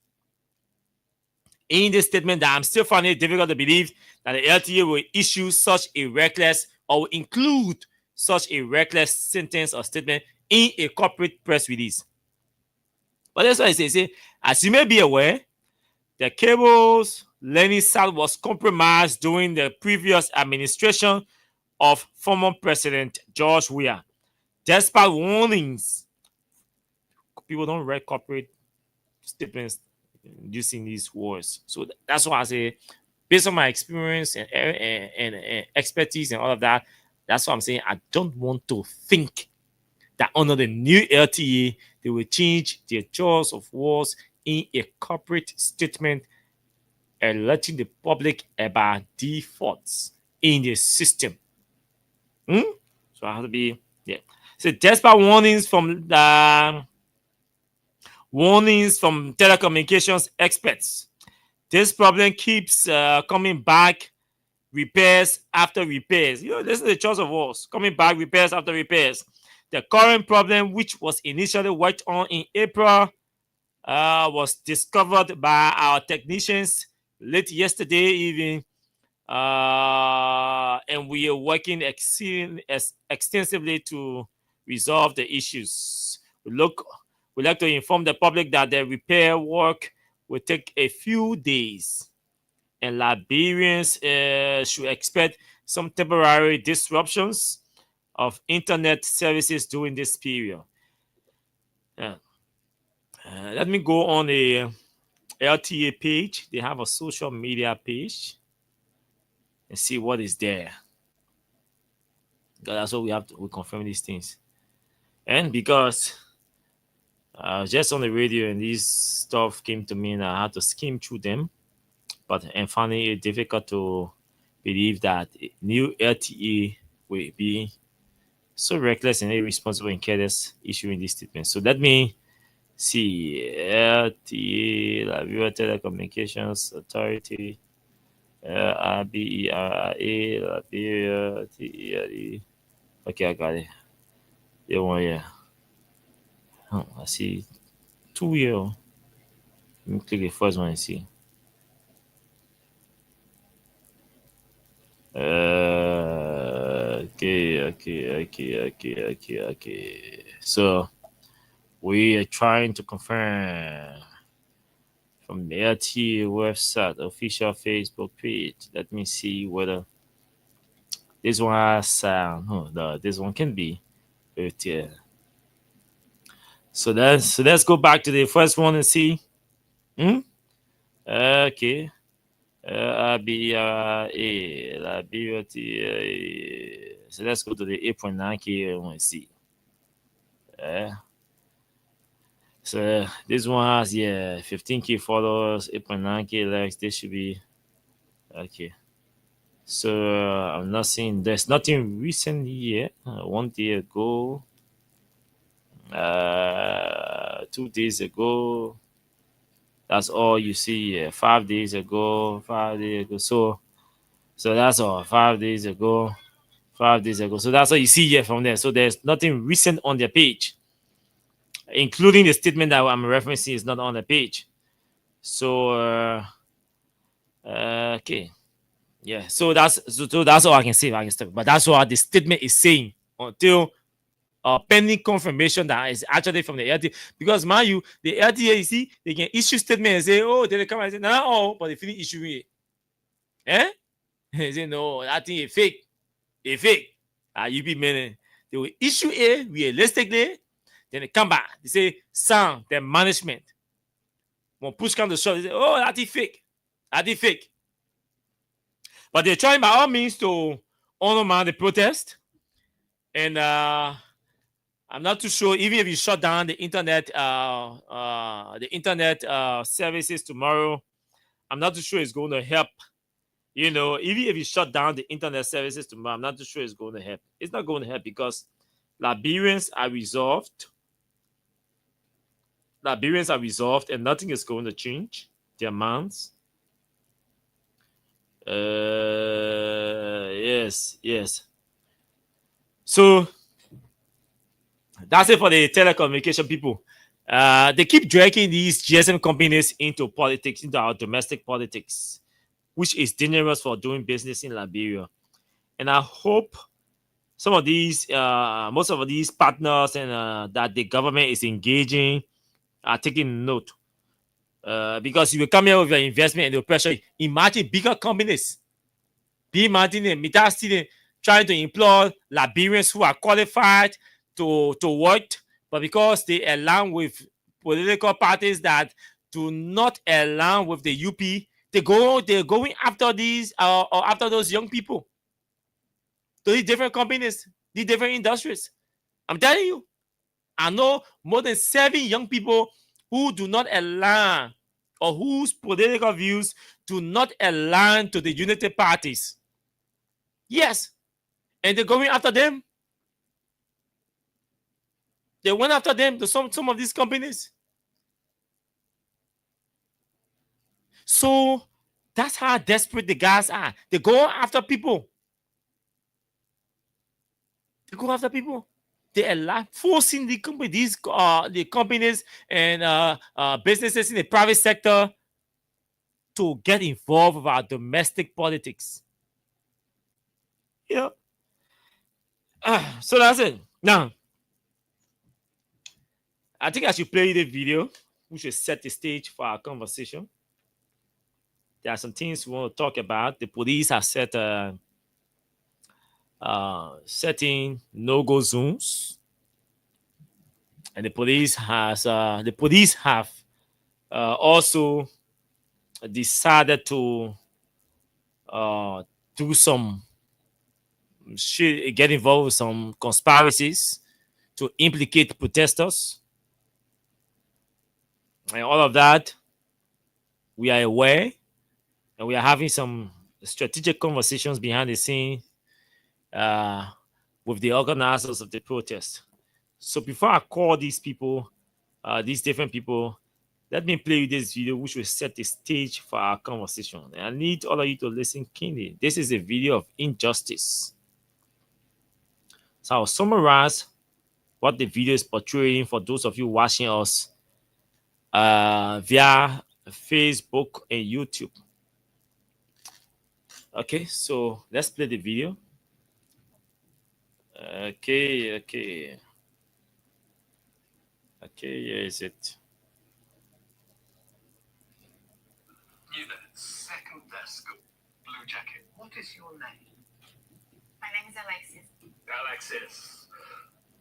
in this statement that I'm still finding it difficult to believe that the LTA will issue such a reckless or will include such a reckless sentence or statement in a corporate press release. But that's why I say, as you may be aware, the cable's landing site was compromised during the previous administration of former President George Weah. Despite warnings, people don't read corporate statements using these words. So that's why I say, based on my experience and expertise and all of that, that's why I'm saying I don't want to think that under the new LTA, they will change their choice of words in a corporate statement alerting the public about defaults in the system. So I have to be, So despite warnings from telecommunications experts, this problem keeps coming back, repairs after repairs. This is the choice of words, coming back, repairs after repairs. The current problem, which was initially worked on in April, was discovered by our technicians late yesterday evening, and we are working extensively to resolve the issues. We'd like to inform the public that the repair work will take a few days, and Liberians should expect some temporary disruptions of internet services during this period. Let me go on the LTA page. They have a social media page and see what is there. Because that's what we confirm these things. And because I was just on the radio and this stuff came to me and I had to skim through them, and finding it difficult to believe that new LTA will be so reckless and irresponsible and careless issuing this statement. So let me LTA, Liberia Telecommunications Authority, LRBERA, Liberia, TELE. Okay, I got it. They one here. I see 2 year. Let me click the first one and see. Okay. So we are trying to confirm from the LTA website, official Facebook page. Let me see whether this one has sound. This one can be LTA. So let's go back to the first one and see. Okay. So let's go to the 8.9K and see. So this one has 15K followers, 8.9K likes. This should be okay. So I'm not seeing there's nothing recently yet. 1 day ago, 2 days ago. That's all you see. 5 days ago, 5 days ago. So that's all. 5 days ago, 5 days ago. So that's all you see here from there. So there's nothing recent on their page, including the statement that I'm referencing is not on the page. So okay, yeah. So that's all I can say. But that's what the statement is saying until pending confirmation that is actually from the LTA. Because mind you, the LTA, you see, they can issue statement and say, oh, they come and say, no, but they finish issuing it. They say, no, that thing is fake. It's fake. You be meaning they will issue it realistically, then they come back. They say, sound their management. When push comes to shove, they say, oh, that is fake. That is fake. But they're trying by all means to honor the protest. And I'm not too sure, even if you shut down the internet services tomorrow, I'm not too sure it's going to help. You know, even if you shut down the internet services tomorrow, I'm not too sure it's going to help. It's not going to help because Liberians are resolved. Liberians are resolved and nothing is going to change their minds. Yes. So that's it for the telecommunication people. They keep dragging these GSM companies into politics, into our domestic politics, which is dangerous for doing business in Liberia. And I hope some of these, most of these partners and that the government is engaging are taking note. Because you will come here with your investment and the pressure. Imagine bigger companies, Martin and Mitasti, trying to employ Liberians who are qualified to work, but because they align with political parties that do not align with the UP, they're going after these or after those young people. To these different companies, these different industries. I'm telling you, I know more than 7 young people who do not align or whose political views do not align to the unity parties. Yes. And they're going after them. They went after them to some of these companies. So that's how desperate the guys are. They go after people. They are forcing the companies, and businesses in the private sector to get involved with our domestic politics. Yeah. So that's it. Now, I think I should play the video. We should set the stage for our conversation. There are some things we want to talk about. The police have set setting no-go zones, and the police have also decided to do some shit, get involved with some conspiracies to implicate protesters, and all of that. We are aware, and we are having some strategic conversations behind the scene with the organizers of the protest. So before I call these people, these different people. Let me play you this video, which will set the stage for our conversation. And I need all of you to listen keenly. This is a video of injustice. So I'll summarize what the video is portraying for those of you watching us via Facebook and YouTube. Okay, so let's play the video. Okay, here is it.
You there, second desk, blue jacket. What is your name?
My name is Alexis.
Alexis,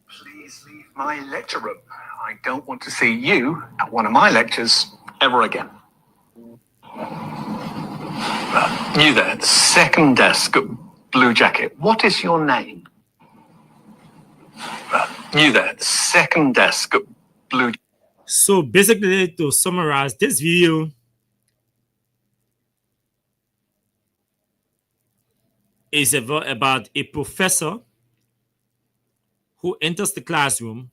please leave my lecture room. I don't want to see you at one of my lectures ever again. You there, second desk, blue jacket. What is your name? You there, second desk, blue.
So basically, to summarize this video, is about a professor who enters the classroom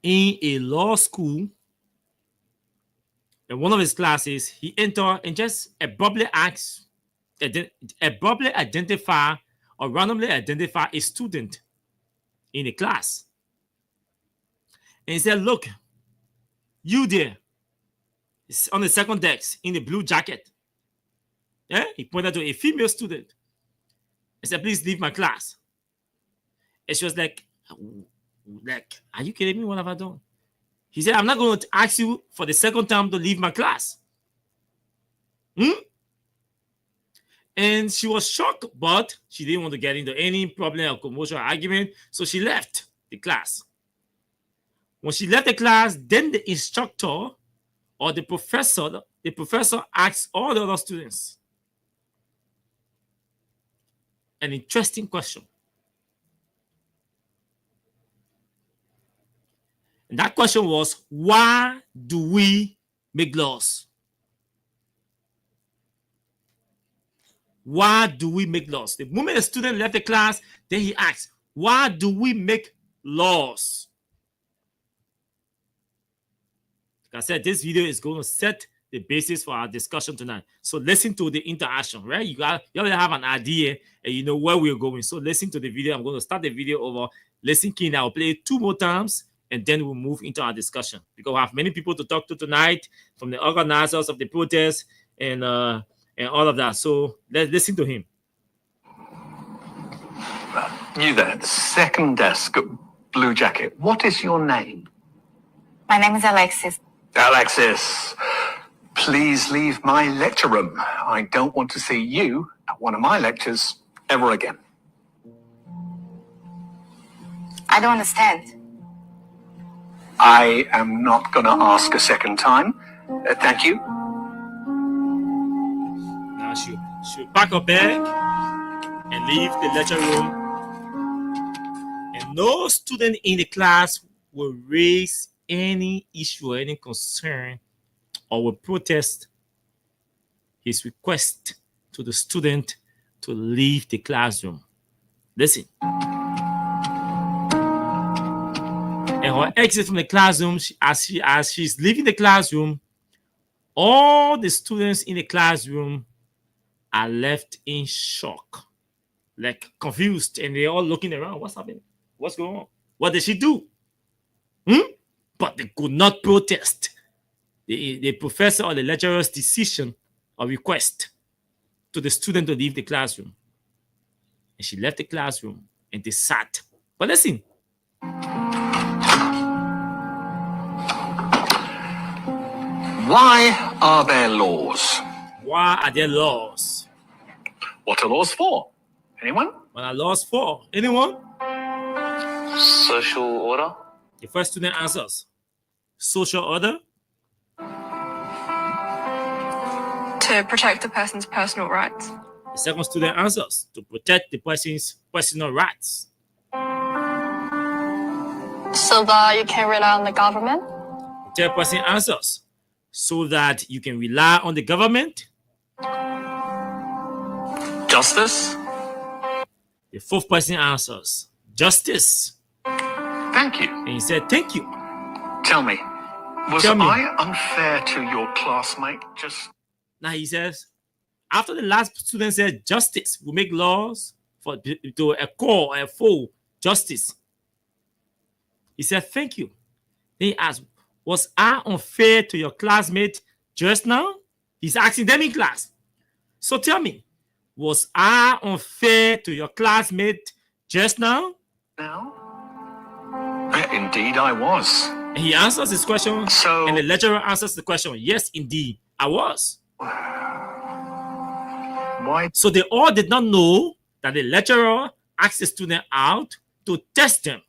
in a law school. In one of his classes, he enters and just abruptly identify or randomly identify a student in the class. And he said, look, you there, on the second desk in the blue jacket. Yeah? He pointed to a female student. He said, please leave my class. And she was like, are you kidding me? What have I done? He said, I'm not going to ask you for the second time to leave my class. And she was shocked, but she didn't want to get into any problem or commotion or argument, so she left the class. When she left the class, then the instructor or the professor asked all the other students an interesting question. And that question was, why do we make laws? Why do we make laws? The moment a student left the class, then he asked, why do we make laws? Like I said, this video is going to set the basis for our discussion tonight. So listen to the interaction, right? You already have an idea and you know where we're going. So listen to the video. I'm going to start the video over. Listen keen. I'll play it 2 more times and then we'll move into our discussion. Because we have many people to talk to tonight, from the organizers of the protest and all of that. So let's listen to him.
You there, second desk, blue jacket. What is your name?
My name is Alexis.
Alexis, please leave my lecture room. I don't want to see you at one of my lectures ever again.
I don't understand.
I am not going to ask a second time. Thank you.
Now she'll pack her bag and leave the lecture room. And no student in the class will raise any issue or any concern or will protest his request to the student to leave the classroom. Listen. And her exit from the classroom, as she's leaving the classroom, all the students in the classroom are left in shock, like confused, and they're all looking around. What's happening? What's going on? What did she do? But they could not protest the professor or the lecturer's decision or request to the student to leave the classroom. And she left the classroom and they sat. But listen.
Why are there laws?
Why are there laws?
What are laws for? Anyone?
What are laws for? Anyone?
Social order.
The first student answers. Social order.
To protect the person's personal rights.
The second student answers. To protect the person's personal rights.
So that you can rely on the government.
The third person answers. So that you can rely on the government.
Justice.
The fourth person answers. Justice.
thank you.
And he said, thank you.
Tell me, was
Tell me.
I unfair to your classmate? Just
Now he says, after the last student said justice, we make laws for to accord and full justice. He said, thank you. Then he asked, was I unfair to your classmate just now? He's asking them in class. So tell me, was I unfair to your classmate just now?
now? Indeed, I was.
And he answers his question, and the lecturer answers the question, yes, indeed, I was.
Why?
So they all did not know that the lecturer asked the student out to test them.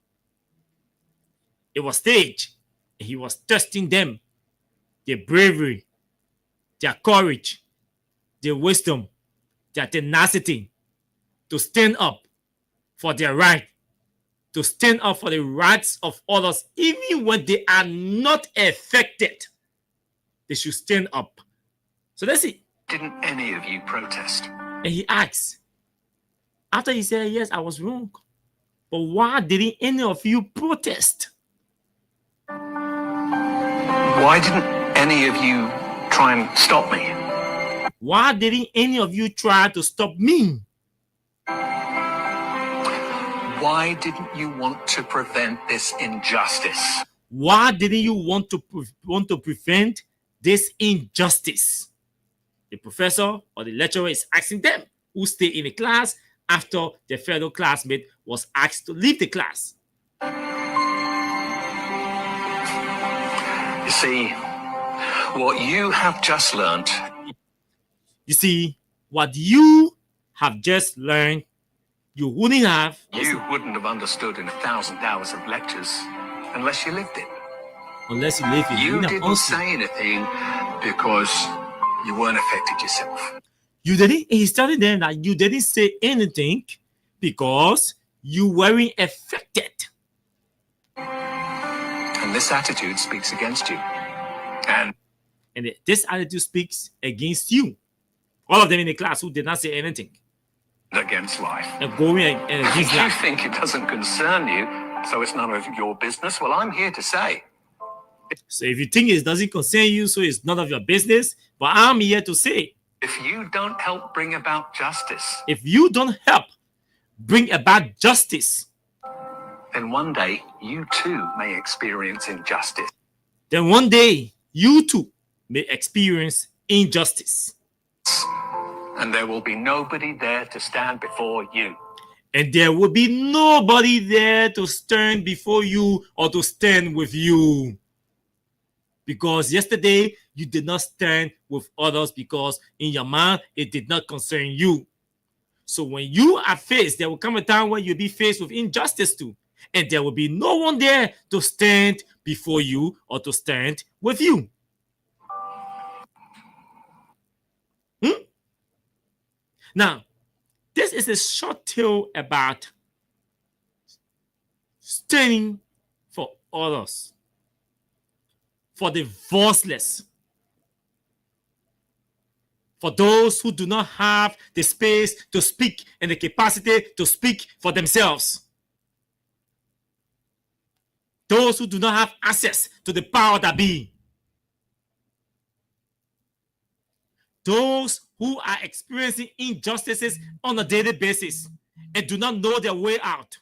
It was staged. And he was testing them, their bravery, their courage, their wisdom, their tenacity to stand up for their right, to stand up for the rights of others, even when they are not affected. They should stand up. So let's see.
Didn't any of you protest?
And he asks, after he said, yes, I was wrong, but why didn't any of you protest?
Why didn't any of you try and stop me?
Why didn't any of you try to stop me?
Why didn't you want to prevent this injustice?
Why didn't you want to prevent this injustice? The professor or the lecturer is asking them who stayed in the class after their fellow classmate was asked to leave the class.
You see, what you have just learned.
You see, what you have just learned, you wouldn't have.
You wouldn't have understood in 1,000 hours of lectures unless you lived it.
Unless you live it.
You didn't say anything because you weren't affected yourself.
You didn't. He's telling them that you didn't say anything because you weren't affected.
And this attitude speaks against you. And
this attitude speaks against you. All of them in the class who did not say anything.
Against life.
And going against life.
You think it doesn't concern you, so it's none of your business? Well, I'm here to say.
So if you think it doesn't concern you, so it's none of your business, but I'm here to say.
If you don't help bring about justice.
If you don't help bring about justice.
Then one day, you too may experience injustice.
Then one day, you too may experience injustice.
And there will be nobody there to stand before you.
And there will be nobody there to stand before you or to stand with you. Because yesterday, you did not stand with others because in your mind, it did not concern you. So when you are faced, there will come a time when you'll be faced with injustice too. And there will be no one there to stand before you or to stand with you. Now, this is a short tale about standing for others, for the voiceless, for those who do not have the space to speak and the capacity to speak for themselves. Those who do not have access to the power that be. Those who are experiencing injustices on a daily basis and do not know their way out.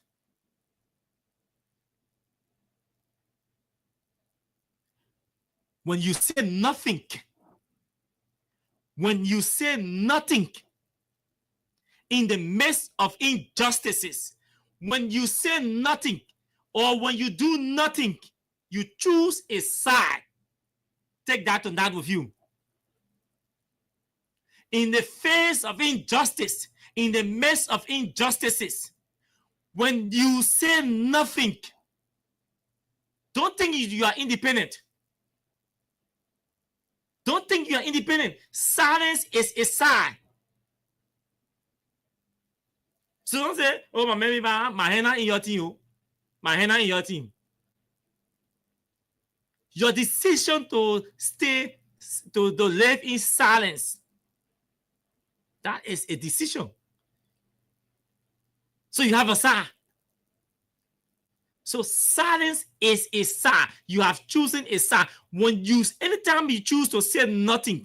When you say nothing, in the midst of injustices, when you say nothing or when you do nothing, you choose a side. Take that to that with you. In the face of injustice, in the midst of injustices, when you say nothing, don't think you are independent. Don't think you are independent. Silence is a sign. So don't say, oh, maybe my hand in your team. My hand in your team. Your decision to stay, to live in silence, that is a decision. So you have a side. So silence is a side. You have chosen a side. Anytime you choose to say nothing,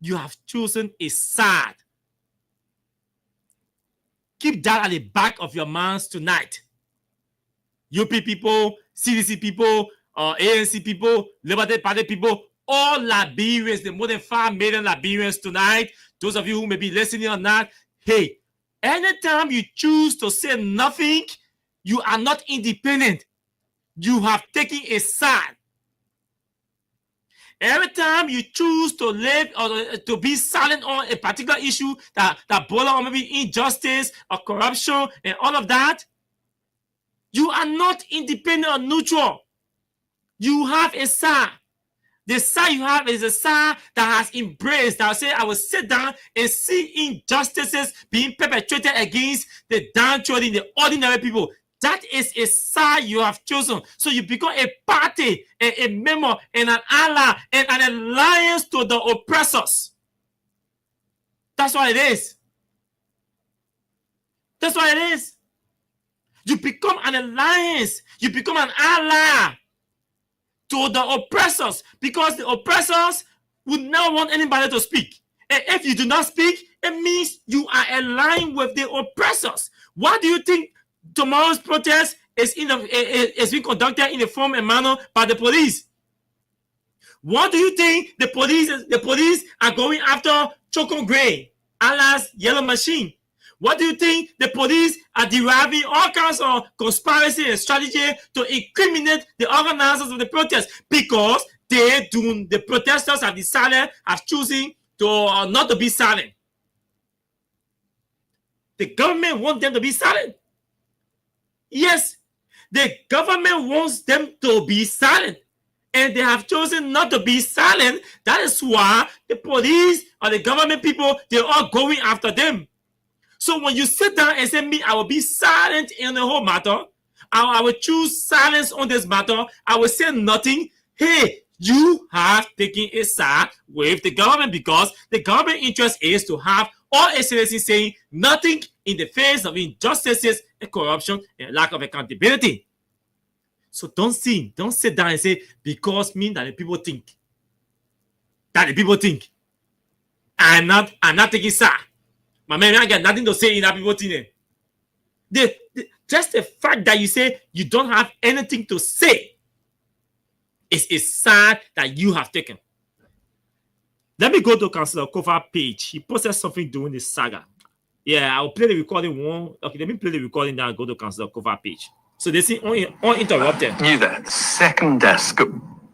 you have chosen a side. Keep that at the back of your minds tonight. UP people, CDC people, ANC people, Liberty Party people, all Liberians, the more than 5 million Liberians tonight, those of you who may be listening or not, hey, anytime you choose to say nothing, you are not independent. You have taken a side. Every time you choose to live or to be silent on a particular issue that border on maybe injustice or corruption and all of that, you are not independent or neutral. You have a side. The side you have is a side that has embraced, that will say, I will sit down and see injustices being perpetrated against the downtrodden, the ordinary people. That is a side you have chosen. So you become a party, a member, and an ally, and an alliance to the oppressors. That's what it is. That's what it is. You become an alliance. You become an ally to the oppressors, because the oppressors would not want anybody to speak. And if you do not speak, it means you are aligned with the oppressors. Why do you think tomorrow's protest is being conducted in a form and manner by the police? What do you think the police are going after Choco Gray, alias Yellow Machine? What do you think the police are deriving all kinds of conspiracy and strategy to incriminate the organizers of the protest? Because the protesters have decided, have chosen to not to be silent. The government wants them to be silent. Yes, the government wants them to be silent. And they have chosen not to be silent. That is why the police or the government people, they're all going after them. So when you sit down and say, me, I will be silent in the whole matter, I will choose silence on this matter, I will say nothing, hey, you have taken a side with the government, because the government interest is to have all its citizens saying nothing in the face of injustices and corruption and lack of accountability. So don't sit down and say, because me that the people think. That the people think. I'm not taking side. My man, I got nothing to say in that people thing. Just the fact that you say you don't have anything to say is a side that you have taken. Let me go to Councillor Kofa page. He posted something during the saga. Yeah, I'll play the recording one. Okay, let me play the recording now and go to Councillor Kofa page. So they see uninterrupted.
You there, second desk,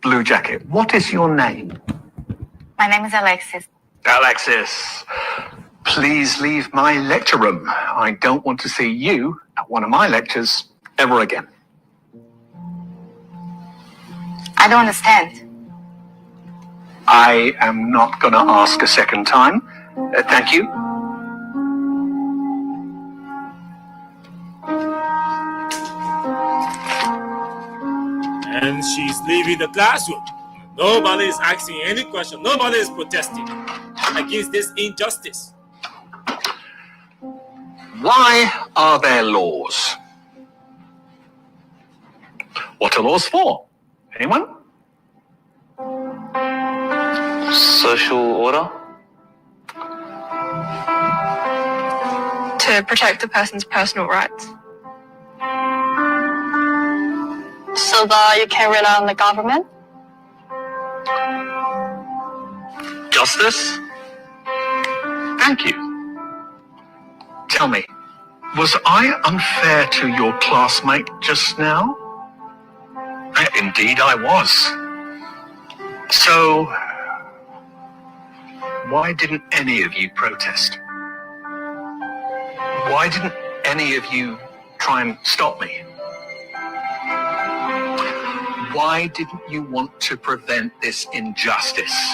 blue jacket. What is your name?
My name is Alexis.
Alexis, please leave my lecture room. I don't want to see you at one of my lectures ever again.
I don't understand.
I am not going to ask a second time. Thank you.
And she's leaving the classroom. Nobody is asking any question. Nobody is protesting against this injustice.
Why are there laws? What are laws for? Anyone?
Social order?
To protect the person's personal rights.
So that you can rely on the government?
Justice? Thank you. Tell me, was I unfair to your classmate just now? Indeed I was. So, why didn't any of you protest? Why didn't any of you try and stop me? Why didn't you want to prevent this injustice?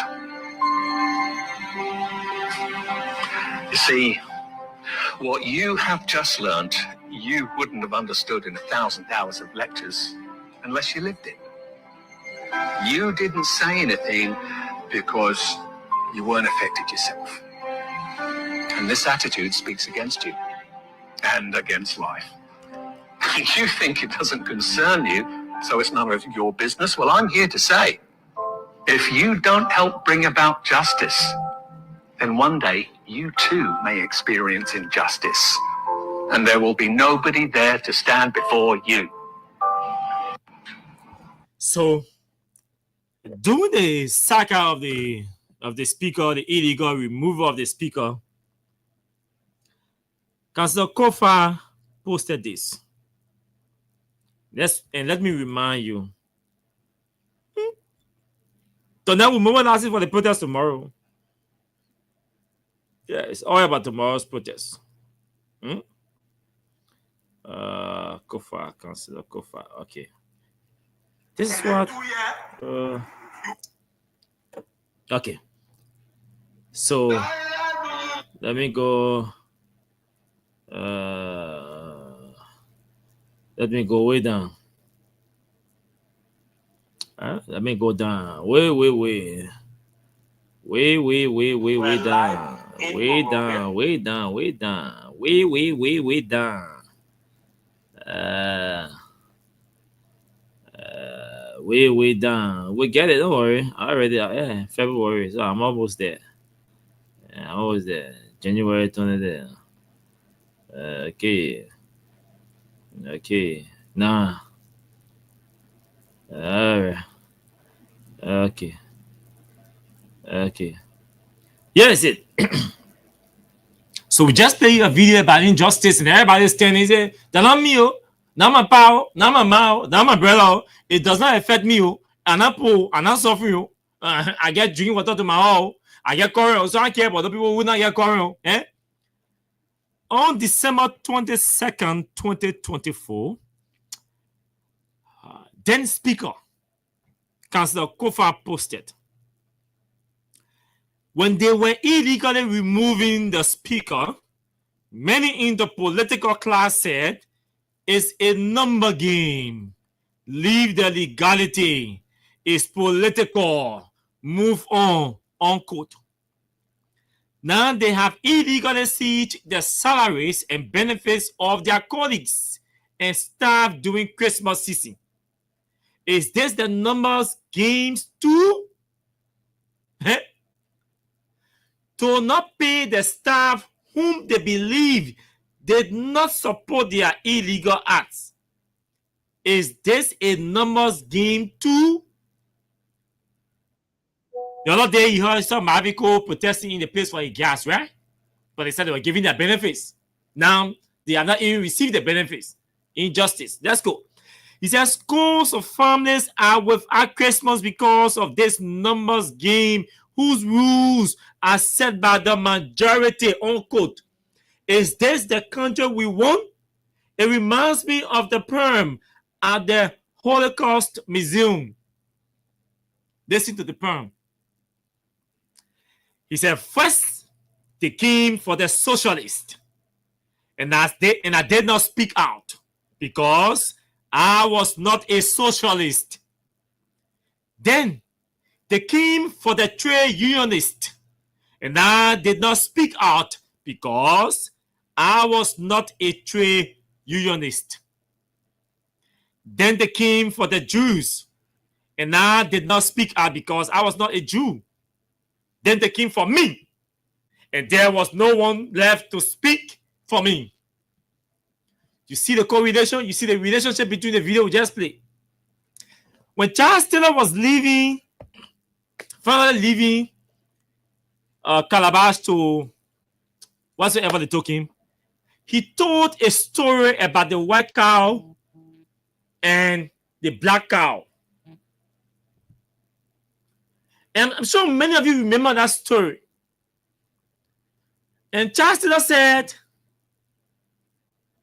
You see, what you have just learned, you wouldn't have understood in 1,000 hours of lectures unless you lived it. You didn't say anything because you weren't affected yourself. And this attitude speaks against you and against life. You think it doesn't concern you, so it's none of your business. Well, I'm here to say, if you don't help bring about justice, then one day you too may experience injustice, and there will be nobody there to stand before you.
So, during the saga of the speaker, the illegal removal of the speaker, Councillor Kofa posted this. Let me remind you. Tonight we're moving asking for the protest tomorrow. Yeah, it's all about tomorrow's protest. Kofa, Councillor Kofa. Okay. This is what. Okay. So let me go. Let me go way down. Let me go down. Way down. Way down. Way down. Way down. Way down. Way down. We get it. Don't worry. Already. Yeah, February. So I'm almost there. I'm almost there. January 20 there. Okay. Nah. Alright. Okay. Yes, it. So we just played a video about injustice, and everybody's standing there. They're not me, not my pal, not my mouth, not my brother. It does not affect me, and I'm poor, and I'm suffering. I get drinking water to my own. I get quarrel, so I care about the people who not get quarrel. On December 22nd, 2024, then Speaker Councillor Kofa posted, when they were illegally removing the speaker, many in the political class said, it's a number game. Leave the legality. It's political. Move on, unquote. Now they have illegally seized the salaries and benefits of their colleagues and staff during Christmas season. Is this the numbers games too? To not pay the staff whom they believe did not support their illegal acts. Is this a numbers game too? The other day you heard some Mavico protesting in the place for a gas, right? But they said they were giving their benefits. Now they have not even received the benefits. Injustice. Let's go. He says scores of families are without Christmas because of this numbers game whose rules are set by the majority, unquote. Is this the country we want? It reminds me of the poem at the Holocaust Museum. Listen to the poem. He said, first they came for the socialist, and I did not speak out because I was not a socialist. Then they came for the trade unionist, and I did not speak out because I was not a trade unionist. Then they came for the Jews, and I did not speak out because I was not a Jew. Then they came for me, and there was no one left to speak for me. You see the correlation? You see the relationship between the video we just played? When Charles Taylor was finally leaving Calabash to whatsoever they took him, he told a story about the white cow and the black cow. And I'm sure many of you remember that story. And Charles Taylor said,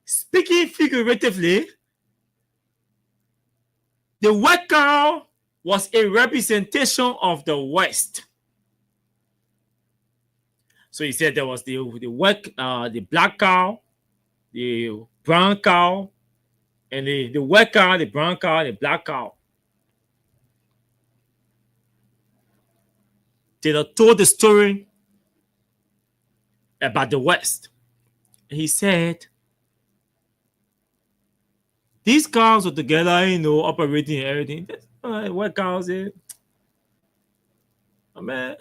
speaking figuratively, the white cow was a representation of the West. So he said there was the black cow, the brown cow, and the white cow, the brown cow, the black cow. Taylor told the story about the West. He said, These cows are together, operating and everything. What cows is? I mean,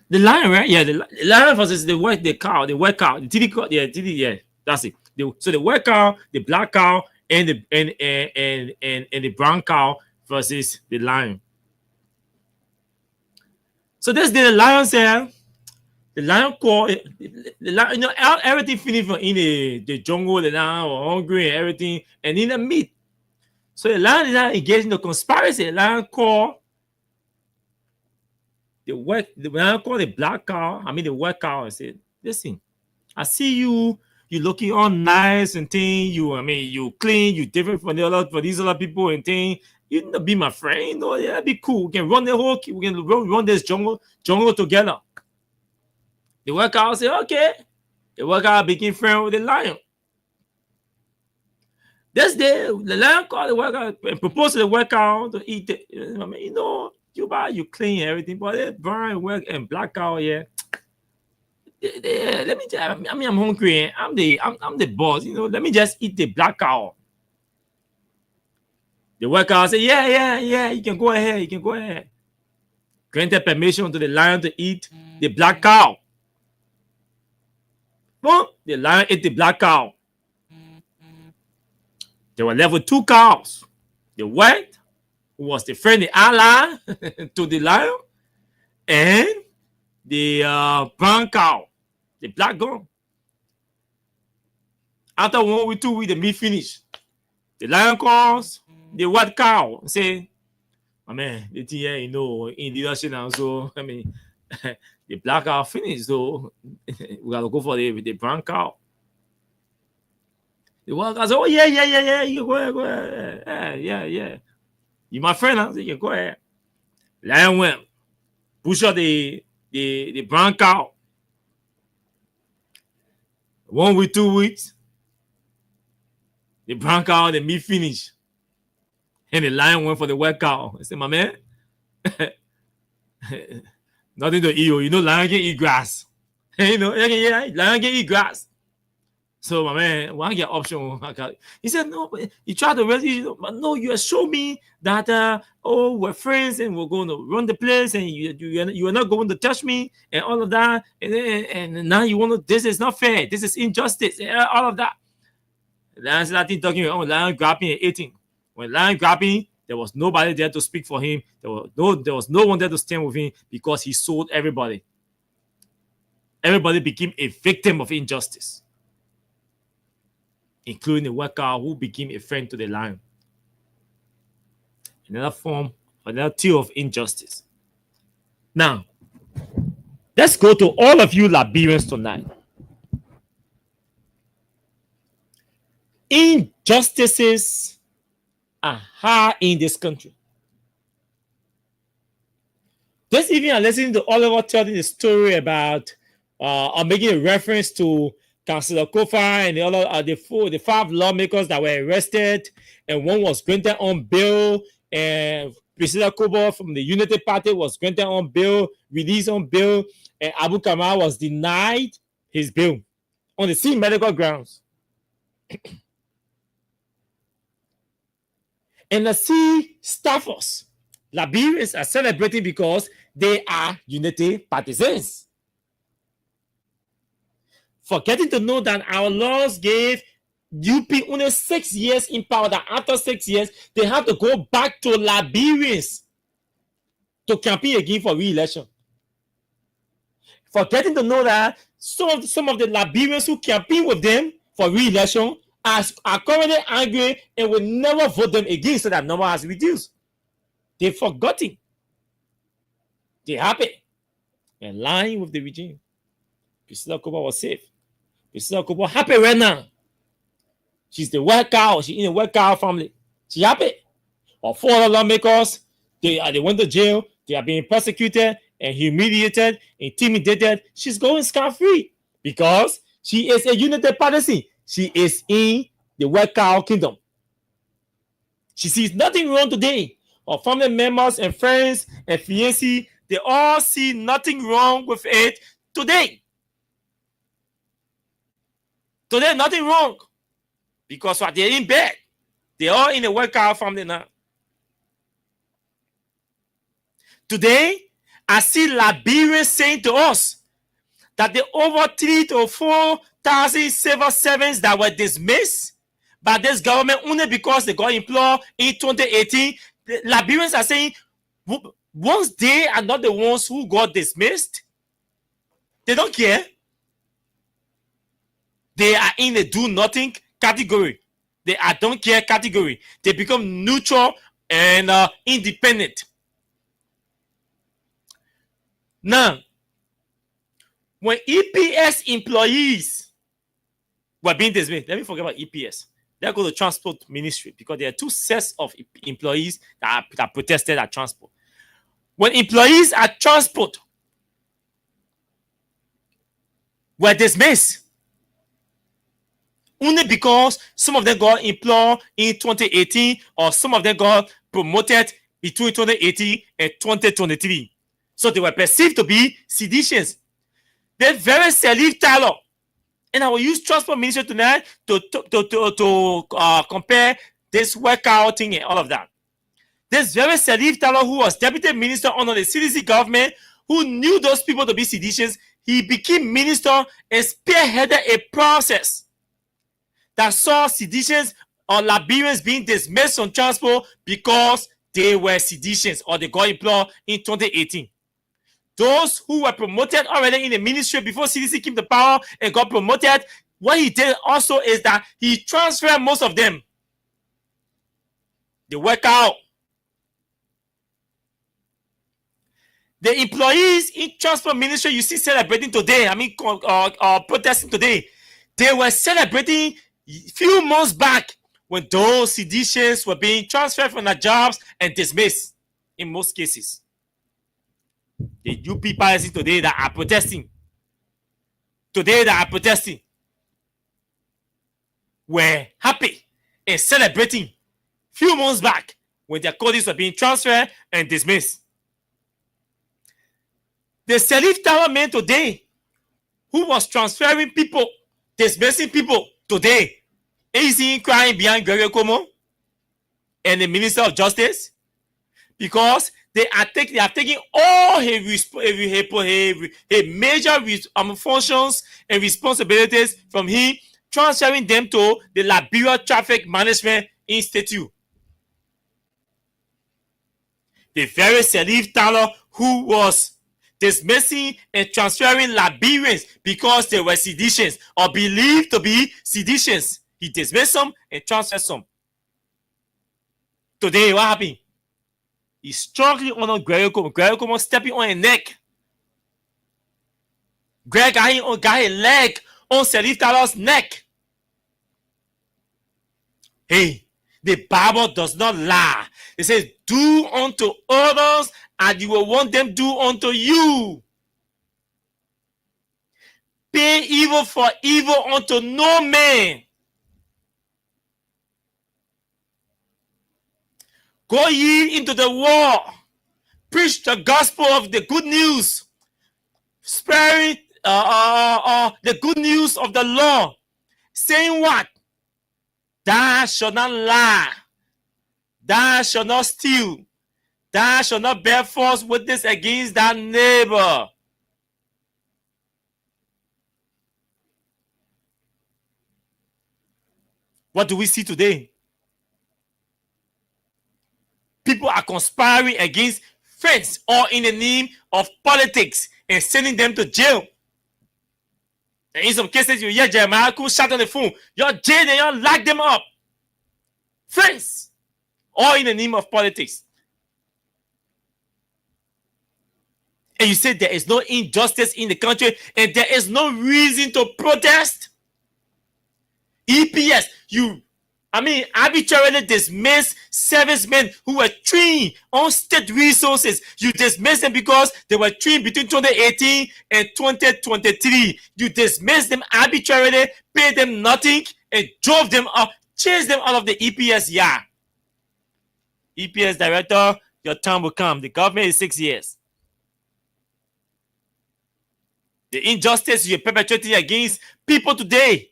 the lion, right? Yeah, the lion versus the white cow, the white cow, the TD cow, yeah, that's it. So the white cow, the black cow, and the brown cow versus the lion. So this day the lion said, the lion call, the lion, everything finished in the jungle. The lion was hungry and everything, and in the meat. So the lion is not engaged in the conspiracy. The lion called the lion called the black cow. I mean the white cow, and said, "Listen, I see you. You looking all nice and thing. You clean. You different from these other people and thing. You not be my friend. Yeah, be cool. We can run the whole. We can run this jungle together." The white cow said, "Okay." The white cow became friend with the lion. This day, the lion called the white cow and proposed to the white cow to eat it. I mean, you clean everything, but the brown and black cow, yeah. Let me. I'm hungry. I'm the boss. Let me just eat the black cow. The white cow said, "Yeah. You can go ahead. You can go ahead." Granted permission to the lion to eat the black cow. Boom! The lion ate the black cow. There were left with two cows. The white, who was the friendly ally to the lion, and the brown cow, the black girl. After 1 week, 2 weeks, the meat finished. The lion calls the white cow and say, "My man, the thing here, in leadership now, so I mean, the black cow finished, so we gotta go for the brown cow." The white cow said, "Oh yeah, you go ahead. Yeah. You my friend, huh? So you can go ahead." Lion went, push out the brown cow. 1 week, 2 weeks, the brown cow, the meat finished. And the lion went for the white cow. I said, "My man, nothing to eat. Lion can eat grass. Lion can eat grass." So my man, one get option. He said, "No, but you try to rescue, but no, you show me that we're friends and we're going to run the place and you are not going to touch me and all of that. And now you want to, this is not fair. This is injustice. All of that." Lion started talking about lion grabbing and eating. When lion grabbing, there was nobody there to speak for him. There was no one there to stand with him because he sold everybody. Everybody became a victim of injustice, including the white cow who became a friend to the lion. Another tier of injustice. Now, let's go to all of you Liberians tonight. Injustices are high in this country. Just even I'm listening to Oliver telling the story about I'm making a reference to Councillor Kofa and the other the 5 lawmakers that were arrested, and one was granted on bail, and Priscilla Kobo from the Unity Party was granted on bail, released on bail, and Abu Kamal was denied his bail on the same medical grounds. And the sea staffers, Liberians are celebrating because they are Unity partisans. Forgetting to know that our laws gave UP only 6 years in power, that after 6 years, they have to go back to Liberians to campaign again for re-election. Forgetting to know that some of the Liberians who campaign with them for re-election are currently angry and will never vote them again, so that number has reduced. They've forgotten. They're happy and lying with the regime. Priscilla Koba was safe. Priscilla Koba happy right now. She's the white cow. She's in the white cow family. She happy. Or 4 other lawmakers, they went to jail. They are being persecuted and humiliated, intimidated. She's going scot-free because she is a Unity partisan. She is in the white cow kingdom. She sees nothing wrong today. Her family members and friends and fiancé, they all see nothing wrong with it today. Today, nothing wrong. Because what, they're in bed. They're all in the workout family now. Today, I see Liberians saying to us that the over 3,000 to 4,000 civil servants that were dismissed by this government only because they got employed in 2018, the Liberians are saying once they are not the ones who got dismissed, they don't care. They are in the do nothing category. They are don't care category. They become neutral and independent. Now, when EPS employees were being dismissed, let me forget about EPS. They go to transport ministry because there are two sets of employees that protested at transport. When employees at transport were dismissed, only because some of them got employed in 2018 or some of them got promoted between 2018 and 2023. So they were perceived to be seditious. They very Salif Taylor. And I will use transport ministry tonight to compare this workout thing and all of that. This very Salif Taylor, who was deputy minister under the CDC government, who knew those people to be seditious, he became minister and spearheaded a process that saw seditious or Liberians being dismissed from transport because they were seditious or they got employed in 2018. Those who were promoted already in the ministry before CDC came to power and got promoted, what he did also is that he transferred most of them. They work out. The employees in transport ministry you see celebrating today, protesting today, they were celebrating few months back when those seditious were being transferred from their jobs and dismissed in most cases. The UP pilots today that are protesting were happy and celebrating few months back when their colleagues were being transferred and dismissed. The Salif Tower man today who was transferring people, dismissing people today, is he crying behind Gregory Como and the Minister of Justice? Because they are taking all his major functions and responsibilities from him, transferring them to the Liberia Traffic Management Institute. The very Salif Taylor who was dismissing and transferring Liberians because they were seditious or believed to be seditious, he dismissed some and transferred some. Today, what happened? He's struggling on Greg Como. Greg Como stepping on his neck. Greg got a leg on Salif Taylor's neck. Hey, the Bible does not lie. It says, do unto others and you will want them do unto you. Pay evil for evil unto no man. Go ye into the world. Preach the gospel of the good news. Spread the good news of the law. Saying what? Thou shalt not lie. Thou shalt not steal. Thou shalt not bear false witness against thy neighbor. What do we see today? People are conspiring against friends or in the name of politics and sending them to jail. And in some cases, you hear Jeremiah who shot on the phone. You're jailed and you lock them up. Friends, all in the name of politics. And you say there is no injustice in the country and there is no reason to protest. EPS, arbitrarily dismiss servicemen who were trained on state resources. You dismiss them because they were trained between 2018 and 2023. You dismiss them arbitrarily, paid them nothing, and drove them up, chased them out of the EPS yard. EPS director, your time will come. The government is 6 years. The injustice you're perpetrating against people today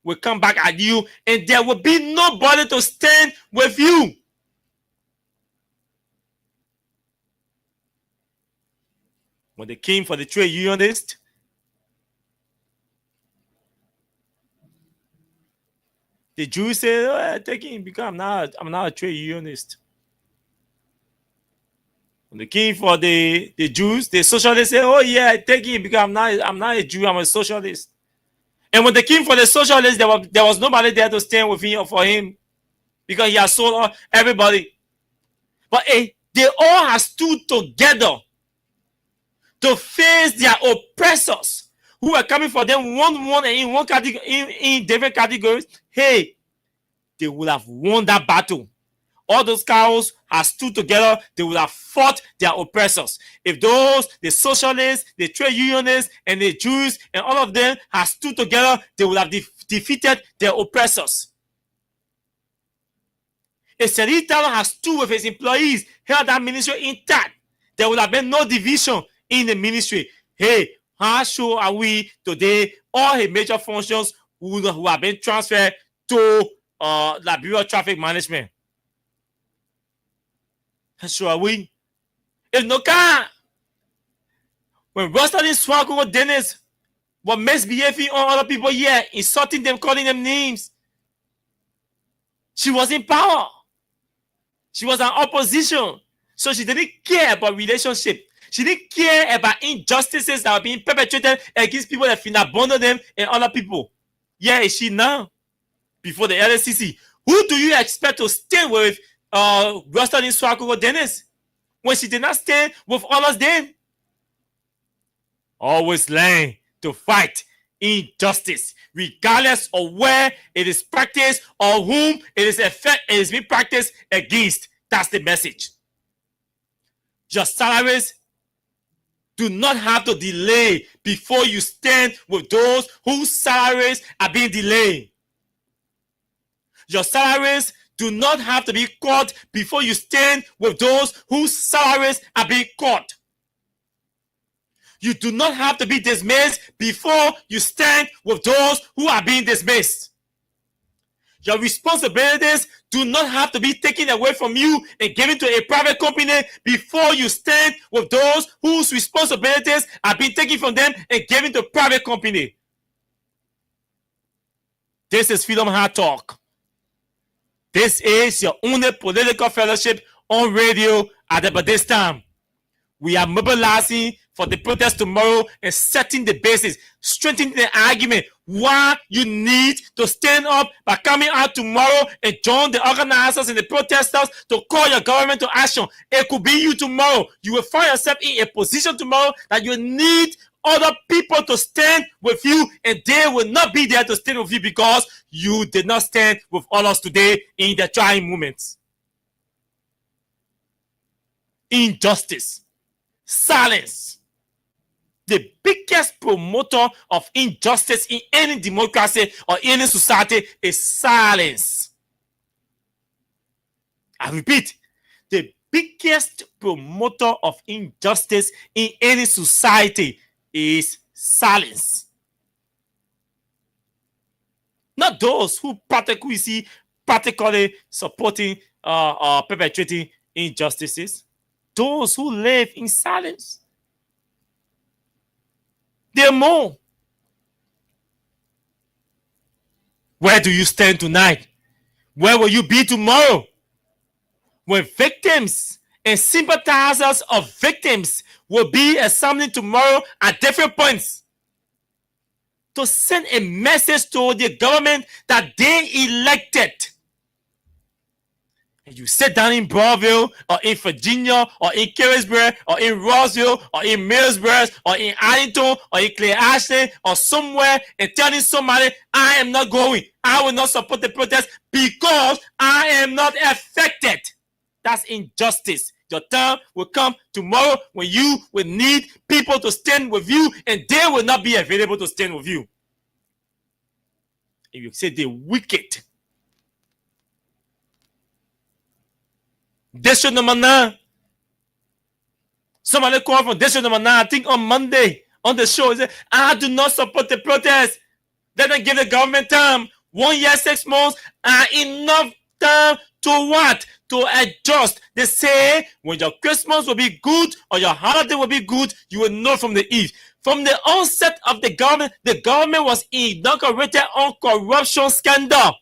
will come back at you, and there will be nobody to stand with you. When they came for the trade unionists, the Jews said, "Oh, take him because I'm not a trade unionist." When they came for the Jews, the socialists said, "Oh yeah, take him because I'm not a Jew, I'm a socialist." And when they came for the socialists, there was nobody there to stand with him or for him because he has sold everybody. But they all have stood together to face their oppressors who were coming for them one and in one category, in different categories. Hey, they would have won that battle. All those cows have stood together, they would have fought their oppressors. If the socialists, the trade unionists, and the Jews, and all of them have stood together, they would have defeated their oppressors. If Seri Talon has stood with his employees, held that ministry intact, there would have been no division in the ministry. Hey, how sure are we today? All his major functions would have been transferred to the Bureau of Traffic Management. How sure are we? If no car, when Rosalind Swago Dennis was misbehaving on other people here, insulting them, calling them names, she was in power. She was an opposition. So she didn't care about relationship. She didn't care about injustices that were being perpetrated against people that abandoned them and other people. Yeah, is she now? Before the LSCC. Who do you expect to stand with Rosalind Swago Dennis when she did not stand with others then? Always learn to fight injustice, regardless of where it is practiced or whom it is being practiced against. That's the message. Your salaries do not have to delay before you stand with those whose salaries are being delayed. Your salaries do not have to be cut before you stand with those whose salaries are being cut. You do not have to be dismissed before you stand with those who are being dismissed. Your responsibilities do not have to be taken away from you and given to a private company before you stand with those whose responsibilities are being taken from them and given to private company. This is Freedom Hardtalk. This is your only political fellowship on radio at about this time. We are mobilizing for the protest tomorrow and setting the basis, strengthening the argument why you need to stand up by coming out tomorrow and join the organizers and the protesters to call your government to action. It could be you tomorrow. You will find yourself in a position tomorrow that you need other people to stand with you, and they will not be there to stand with you because you did not stand with others today in the trying moments. Injustice, silence. The biggest promoter of injustice in any democracy or any society is silence. I repeat, the biggest promoter of injustice in any society is silence. Not those who practically supporting perpetrating injustices. Those who live in silence. They're more. Where do you stand tonight? Where will you be tomorrow? When victims and sympathizers of victims will be assembling tomorrow at different points to send a message to the government that they elected. And you sit down in Broadville or in Virginia or in Carisburg or in Rossville or in Millsburg or in Arlington or in Clay Ashland or somewhere and telling somebody, I am not going. I will not support the protest because I am not affected. That's injustice. Your time will come tomorrow when you will need people to stand with you and they will not be available to stand with you. If you say they're wicked, District number 9. Somebody called from District number 9, I think on Monday on the show, he said, I do not support the protest. Let them give the government time. 1 year, 6 months are enough time to what? To adjust. They say when your Christmas will be good or your holiday will be good, you will know from the eve. From the onset of the government was inaugurated on corruption scandal.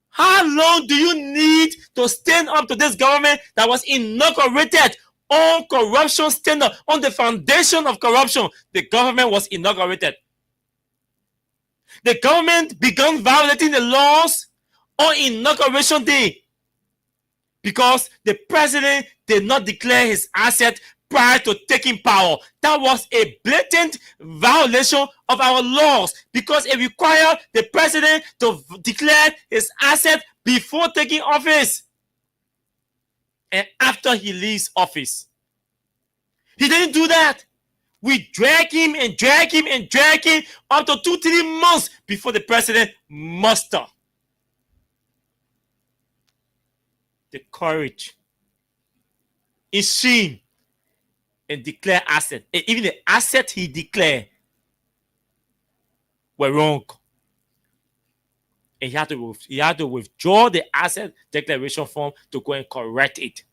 How long do you need to stand up to this government that was inaugurated on corruption scandal, on the foundation of corruption? The government was inaugurated. The government began violating the laws on inauguration day because the president did not declare his asset prior to taking power. That was a blatant violation of our laws because it required the president to declare his asset before taking office and after he leaves office. He didn't do that. We drag him and drag him and drag him up to 2-3 months before the president muster the courage, issue and declare asset. And even the asset he declared were wrong. And he had to withdraw the asset declaration form to go and correct it.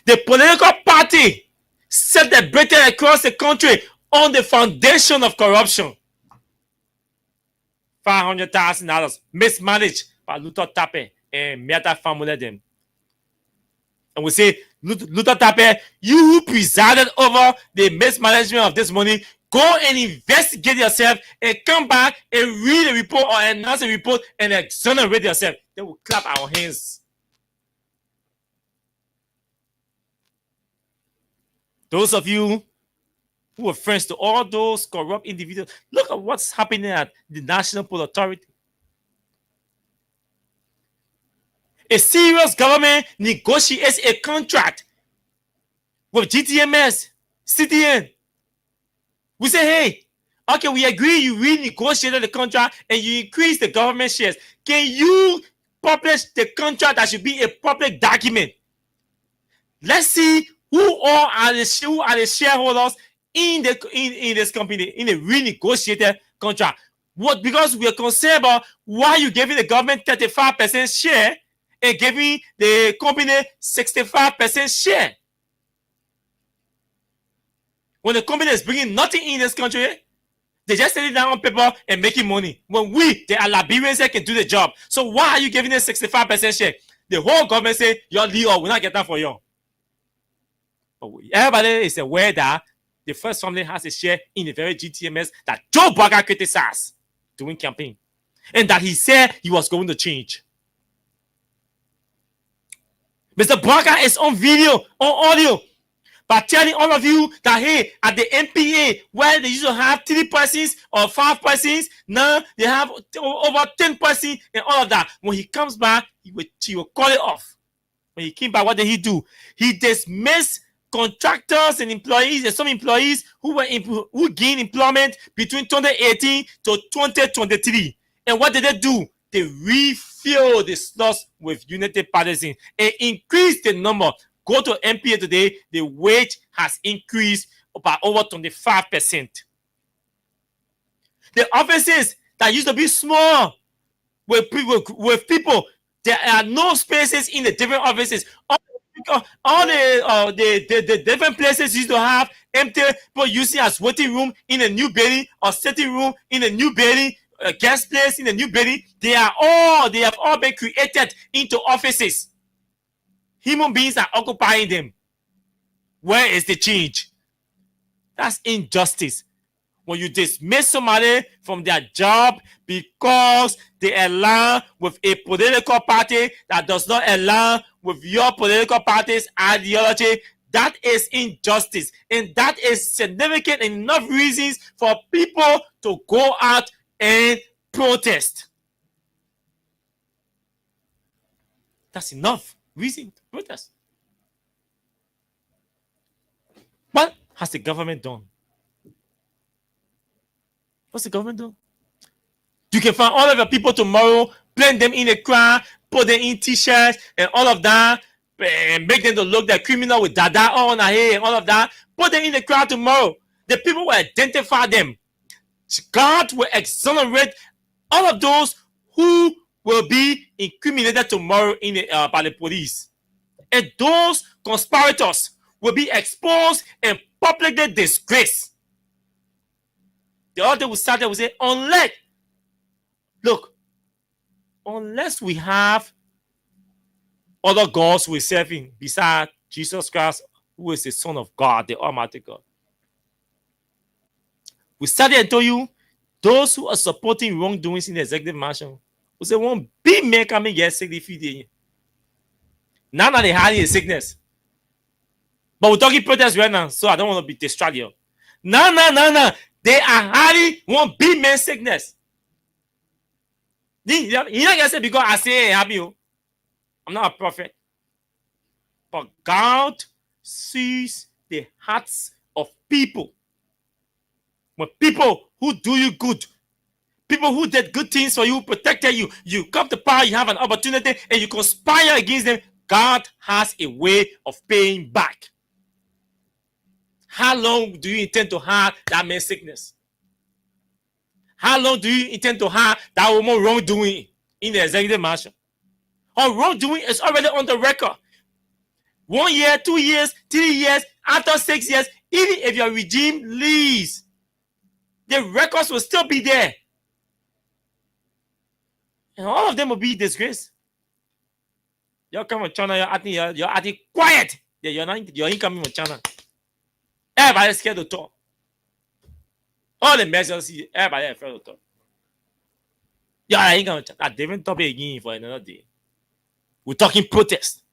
The political party celebrated across the country on the foundation of corruption. $500,000 mismanaged by Luther Tappe and Miata family them. And we say, Luther Tappe, you who presided over the mismanagement of this money, go and investigate yourself and come back and read a report or announce a report and exonerate yourself. They will clap our hands. Those of you who were friends to all those corrupt individuals, look at what's happening at the National Port Authority. A serious government negotiates a contract with GTMS, CTN. We say, hey, okay, we agree you renegotiated the contract and you increase the government shares. Can you publish the contract that should be a public document? Let's see who are the shareholders in this company in a renegotiated contract. What? Because we are concerned about why you giving the government 35% share and giving the company 65% share. When the company is bringing nothing in this country, they just send it down on paper and making money. When we, the Liberians, can do the job. So why are you giving them 65% share? The whole government say, your deal will not get that for you. But everybody is aware that the first family has a share in the very GTMS that Joe Bugger criticized during campaign. And that he said he was going to change. Mr. Bugger is on video, on audio, by telling all of you that, hey, at the MPA, where they used to have 3 persons or 5 persons, now they have over 10 persons and all of that. When he comes back, he will call it off. When he came back, what did he do? He dismissed contractors and employees, and some employees who gained employment between 2018 to 2023. And what did they do? They refilled the slots with United Partisan and increased the number. Go to MPA today, the wage has increased by over 25%. The offices that used to be small with people, there are no spaces in the different offices. All the different places used to have empty people using as waiting room in a new building or sitting room in a new building, guest place in a new building. They have all been created into offices. Human beings are occupying them. Where is the change? That's injustice. When you dismiss somebody from their job because they align with a political party that does not align with your political party's ideology, that is injustice. And that is significant enough reasons for people to go out and protest. That's enough reason to protest. What has the government done? What's the government doing? You can find all of your people tomorrow, blend them in a crowd, put them in t-shirts and all of that, and make them to look like criminal with dada on their head and all of that. Put them in the crowd tomorrow. The people will identify them. God will exonerate all of those who will be incriminated tomorrow by the police. And those conspirators will be exposed and publicly disgraced. The other will start there will say, unless we have other gods we're serving besides Jesus Christ, who is the Son of God, the Almighty God. We started and told you, those who are supporting wrongdoings in the executive mansion, we say, one big man coming get sick, they now they hiding a sickness. But we're talking protests right now, so I don't want to be distracted. No. They are hiding one big man sickness. You're not gonna say because I say hey, happy you. I'm not a prophet. But God sees the hearts of people. When people who do you good, people who did good things for you, protected you, you come to power, you have an opportunity, and you conspire against them, God has a way of paying back. How long do you intend to hide that man's sickness? How long do you intend to hide that woman wrongdoing in the executive mansion? Her wrongdoing is already on the record. 1 year, 2 years, 3 years, after 6 years, even if your regime leaves, the records will still be there. And all of them will be disgraced. You're coming with China, you're acting quiet. Yeah, you're incoming with China. Everybody's scared to talk. All the measures, everybody is afraid to talk. Yeah, I ain't gonna a different topic again for another day. We're talking protest.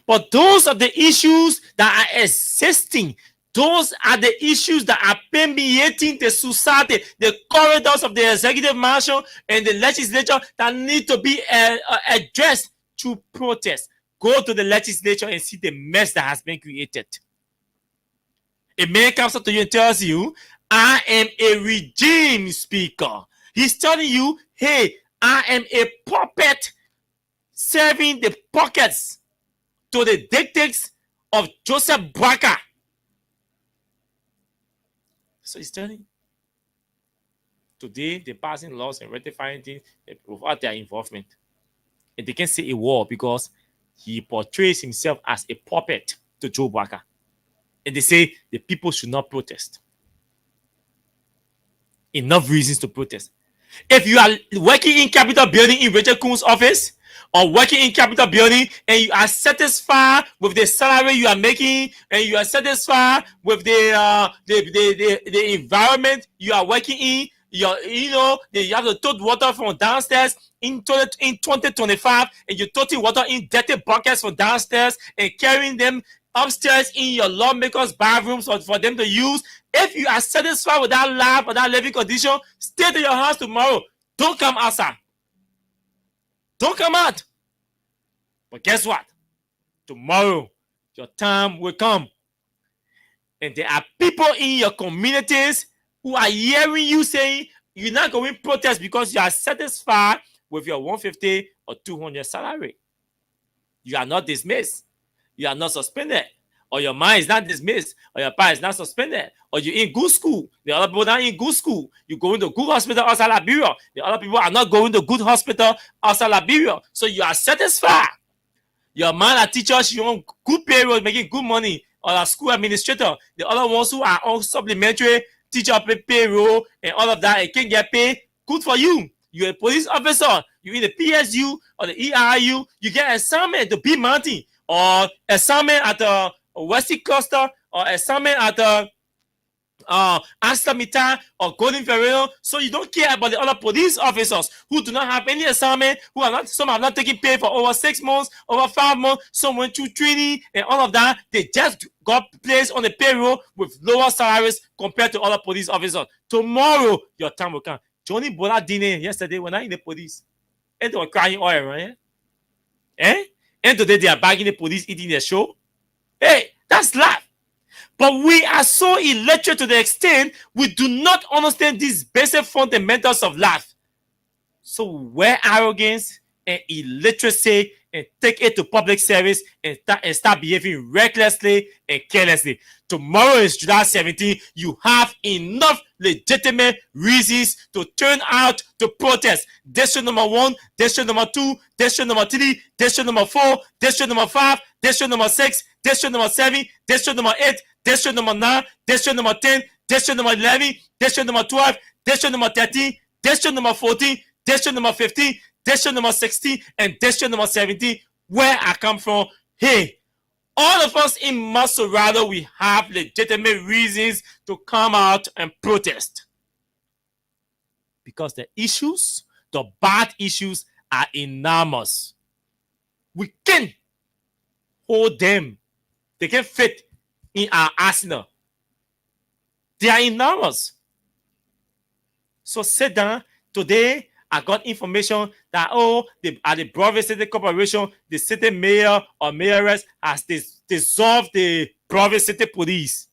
But those are the issues that are existing. Those are the issues that are permeating the society, the corridors of the executive mansion and the legislature that need to be addressed through protest. Go to the legislature and see the mess that has been created. A man comes up to you and tells you, I am a regime speaker. He's telling you, hey, I am a puppet serving the pockets to the dictates of Joseph Boakai. So he's telling you. Today, they're passing laws and ratifying things without their involvement. And they can say a war because he portrays himself as a puppet to Joe Boakai. And they say the people should not protest. Enough reasons to protest. If you are working in Capitol Building in Rachel Kuhn's office, or working in Capitol Building and you are satisfied with the salary you are making, and you are satisfied with the environment you are working in, you have to tote water from downstairs in 2025, and you're toting water in dirty buckets from downstairs and carrying them upstairs in your lawmakers' bathrooms for them to use. If you are satisfied with that life or that living condition, stay to your house tomorrow. Don't come outside. Don't come out. But guess what? Tomorrow, your time will come. And there are people in your communities who are hearing you saying you're not going to protest because you are satisfied with your 150 or 200 salary. You are not dismissed. You are not suspended. Or your mind is not dismissed. Or your parent is not suspended. Or you're in good school. The other people are not in good school. You're going to good hospital outside Liberia. The other people are not going to good hospital outside Liberia. So you are satisfied. Your man are teachers, you want good payroll, making good money. Or a school administrator. The other ones who are on supplementary teacher payroll and all of that and can't get paid. Good for you. You're a police officer. You're in the PSU or the ERU. You get assignment to be mountain. Or assignment at the Westy Costa, or assignment at the Aslamita or Golden Ferrero. So you don't care about the other police officers who do not have any assignment, some have not taken pay for over 6 months, over 5 months, some went through training and all of that. They just got placed on the payroll with lower salaries compared to other police officers. Tomorrow, your time will come. Johnny Bola Dine yesterday when I in the police, and they were crying oil, right? And today they are bagging the police eating their show. Hey, that's life. But we are so illiterate to the extent we do not understand these basic fundamentals of life. So we wear arrogance and illiteracy and take it to public service and start behaving recklessly and carelessly. Tomorrow is July 17. You have enough legitimate reasons to turn out to protest. District number 1, district number 2, district number 3, district number 4, district number 5, district number 6, district number 7, district number 8, district number 9, district number 10, district number 11, district number 12, district number 13, district number 14, district number 15, district number 16, and district number 17, where I come from. Hey, all of us in Masorado, we have legitimate reasons to come out and protest. Because the issues, the bad issues, are enormous. We can hold them. They can fit in our arsenal. They are enormous. So sit down. Today, I got information that, at the Broadway City Corporation, the city mayor or mayoress has dissolved the Broadway City Police.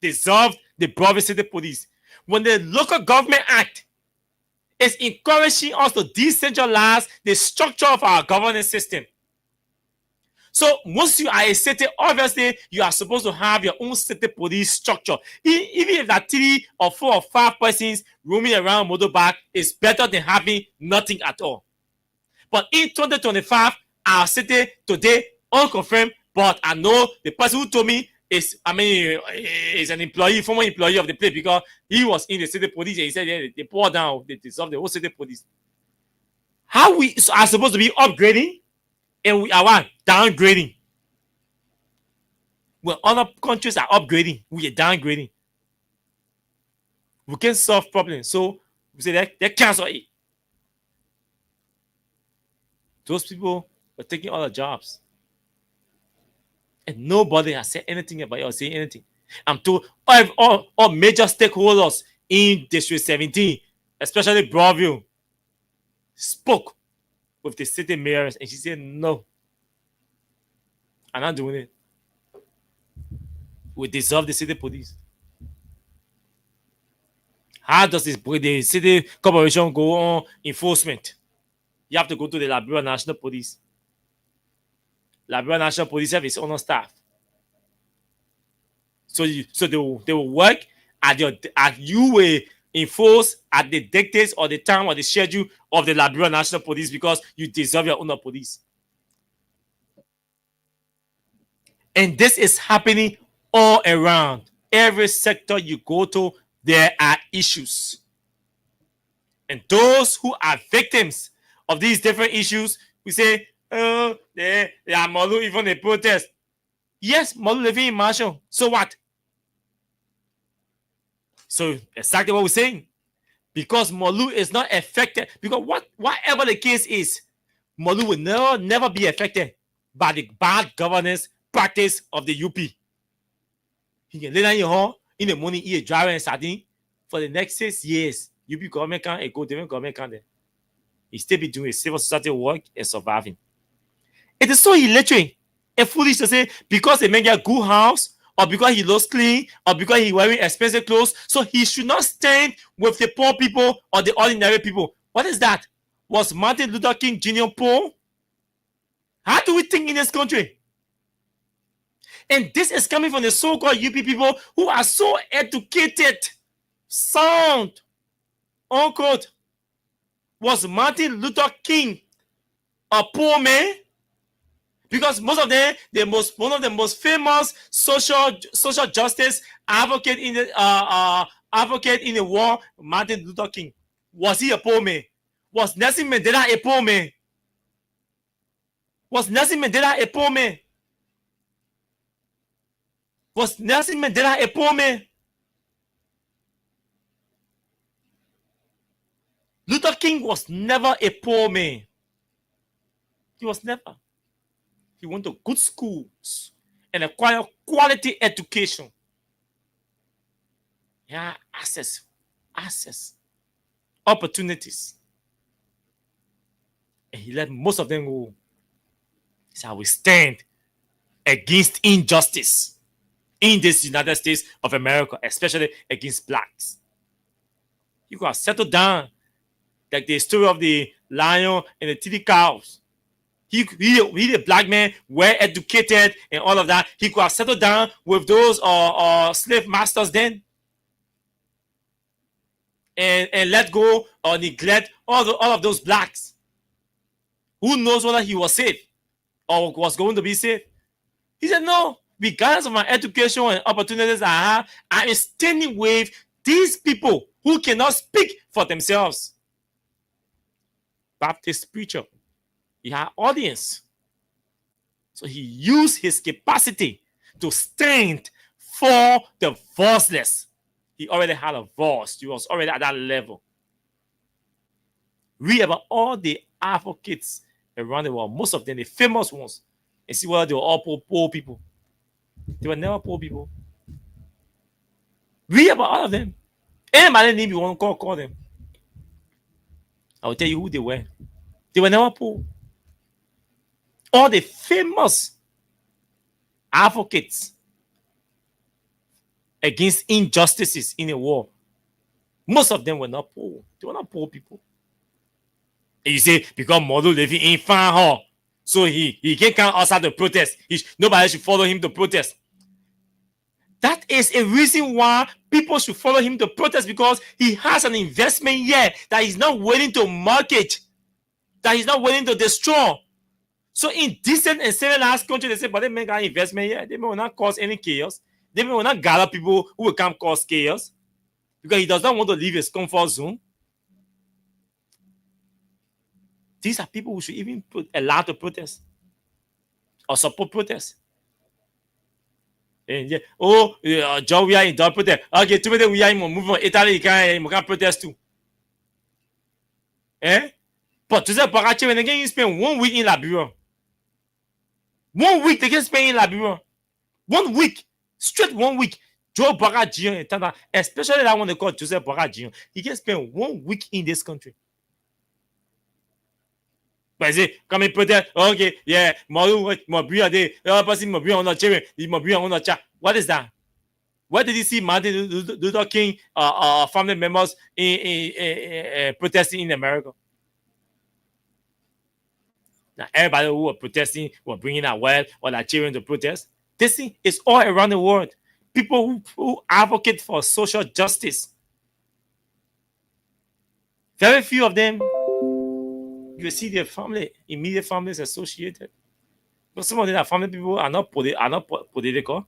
Dissolved the Broadway City Police. When the Local Government Act is encouraging us to decentralize the structure of our governance system. So once you are a city, obviously you are supposed to have your own city police structure. Even if that 3 or 4 or 5 persons roaming around motorbike is better than having nothing at all. But in 2025, our city today unconfirmed, but I know the person who told me is an employee, former employee of the place, because he was in the city police and he said they poured down, they dissolved the whole city police. How we are supposed to be upgrading? And we are what? Downgrading. When other countries are upgrading, we are downgrading. We can solve problems. So we say they cancel it. Those people were taking all the jobs. And nobody has said anything about it or saying anything. I'm told all major stakeholders in District 17, especially Broadview, spoke with the city mayor, and she said, no, I'm not doing it. We dissolve the city police. How does the city corporation go on enforcement? You have to go to the Liberia National Police. Liberia National Police have its own staff. So they will work at you will enforce at the dictates or the time or the schedule of the Liberia National Police, because you deserve your own police. And this is happening all around. Every sector you go to, there are issues. And those who are victims of these different issues, we say, they are Molu even a protest. Yes, Molu living in Marshall. So what? So exactly what we're saying. Because Molu is not affected. Because whatever the case is, Molu will never be affected by the bad governance practice of the UP. He can lay down your home in the morning, eat a driver and sardine for the next 6 years. UP government can go different government can there. He still be doing civil society work and surviving. It is so illiterate and foolish to say because a man get a good house, or because he looks clean, or because he wearing expensive clothes, so he should not stand with the poor people or the ordinary people. What is that? Was Martin Luther King Jr. poor? How do we think in this country? And this is coming from the so-called UP people who are so educated, sound, unquote. Was Martin Luther King a poor man? Because most of them, one of the most famous social justice advocate in the war, Martin Luther King. Was he a poor man? Was Nelson Mandela a poor man? Was Nelson Mandela a poor man? Was Nelson Mandela a poor man? Luther King was never a poor man. He was never. He went to good schools and acquired quality education. Yeah, access, opportunities. And he let most of them go. He said, I will stand against injustice in this United States of America, especially against blacks. You gotta settle down. like the story of the lion and the 3 cows. He the black man, well educated and all of that. He could have settled down with those slave masters then, and let go or neglect all of those blacks. Who knows whether he was safe or was going to be safe? He said, no, regardless of my education and opportunities I have, I am standing with these people who cannot speak for themselves. Baptist preacher, he had audience. So he used his capacity to stand for the voiceless. He already had a voice. He was already at that level. Read about all the advocates around the world, most of them, the famous ones, and see whether they were all poor people. They were never poor people. Read about all of them. Anybody name you want to call them. I will tell you who they were. They were never poor. All the famous advocates against injustices in the war, most of them were not poor. They were not poor people. And you say, because Modu living in Fan Hall, so he can't come outside to protest. Nobody should follow him to protest. That is a reason why people should follow him to protest, because he has an investment here that he's not willing to market, that he's not willing to destroy. So in decent and civilized country, they say, but they make an investment here. They will not cause any chaos. They will not gather people who will come cause chaos, because he does not want to leave his comfort zone. These are people who should even allow to protest or support protest. And yeah, Joe, we are in dog protest. Okay, today we are in move from Italy, you can protest too. But Joseph Boakai, when again, you spend 1 week in Liberia. 1 week, they can spend in Liberia. 1 week, straight 1 week. Joe Boakai, especially that one they call Joseph Boakai, he can spend 1 week in this country. But I say, come and protest. Okay, yeah, what is that? Where did you see Martin Luther King family members in protesting in America? Now, everybody who were protesting were bringing out wealth or their children to protest. This thing is all around the world. People who advocate for social justice. Very few of them, you see their family, immediate families associated. But some of them are family people are not political.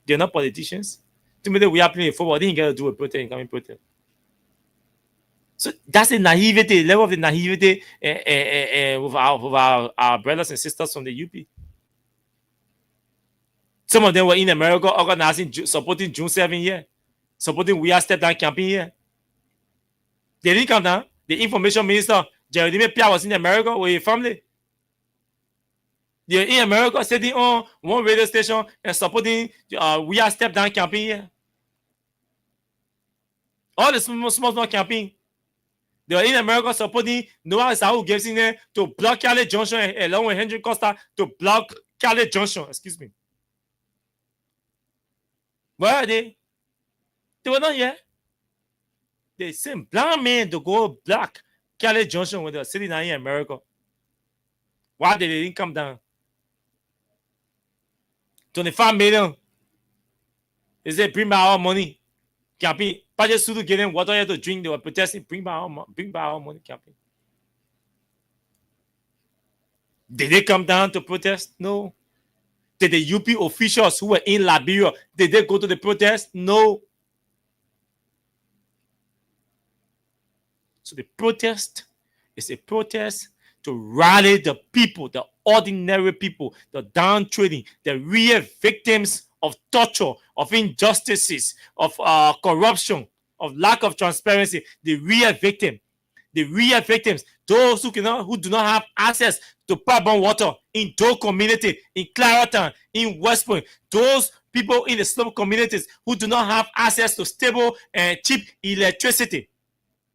They're not politicians. To me, we are playing football. They didn't get to do a protest and come in protest. So that's the naivety, level of the naivety with our brothers and sisters from the UP. Some of them were in America organizing, supporting June 7 here, supporting We Are Step Down campaign here. They didn't come down. The information minister, Jeremy Pia, was in America with his family. They're in America sitting on one radio station and supporting We Are Step Down campaign here. All the small campaign. They were in America supporting Noah Saul gives in there to block Khaled Johnson along with Henry Costa to block Khaled Johnson. Excuse me. Where are they? They were not here. They sent black men to go block Khaled Johnson when they were sitting down in America. Why did they didn't come down? 25 million. They said, bring back our money. Campaign. Budget Sudu gave them water here to drink. They were protesting. Bring back our money. Campaign. Did they come down to protest? No. Did the UP officials who were in Liberia, did they go to the protest? No. So the protest is a protest to rally the people, the ordinary people, the downtrading, the real victims of torture, of injustices, of corruption, of lack of transparency, the real victims, those who do not have access to pipe-borne water in Doe community, in Clarendon, in West Point, those people in the slum communities who do not have access to stable and cheap electricity.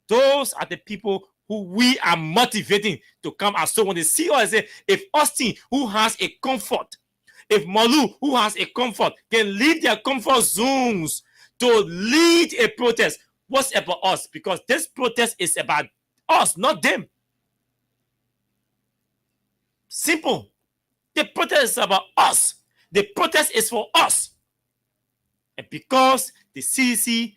Those are the people who we are motivating to come out. So when they see us, say, if Austin, who has a comfort, if Malu, who has a comfort, can leave their comfort zones to lead a protest, what's about us? Because this protest is about us, not them. Simple. The protest is about us. The protest is for us. And because the CDC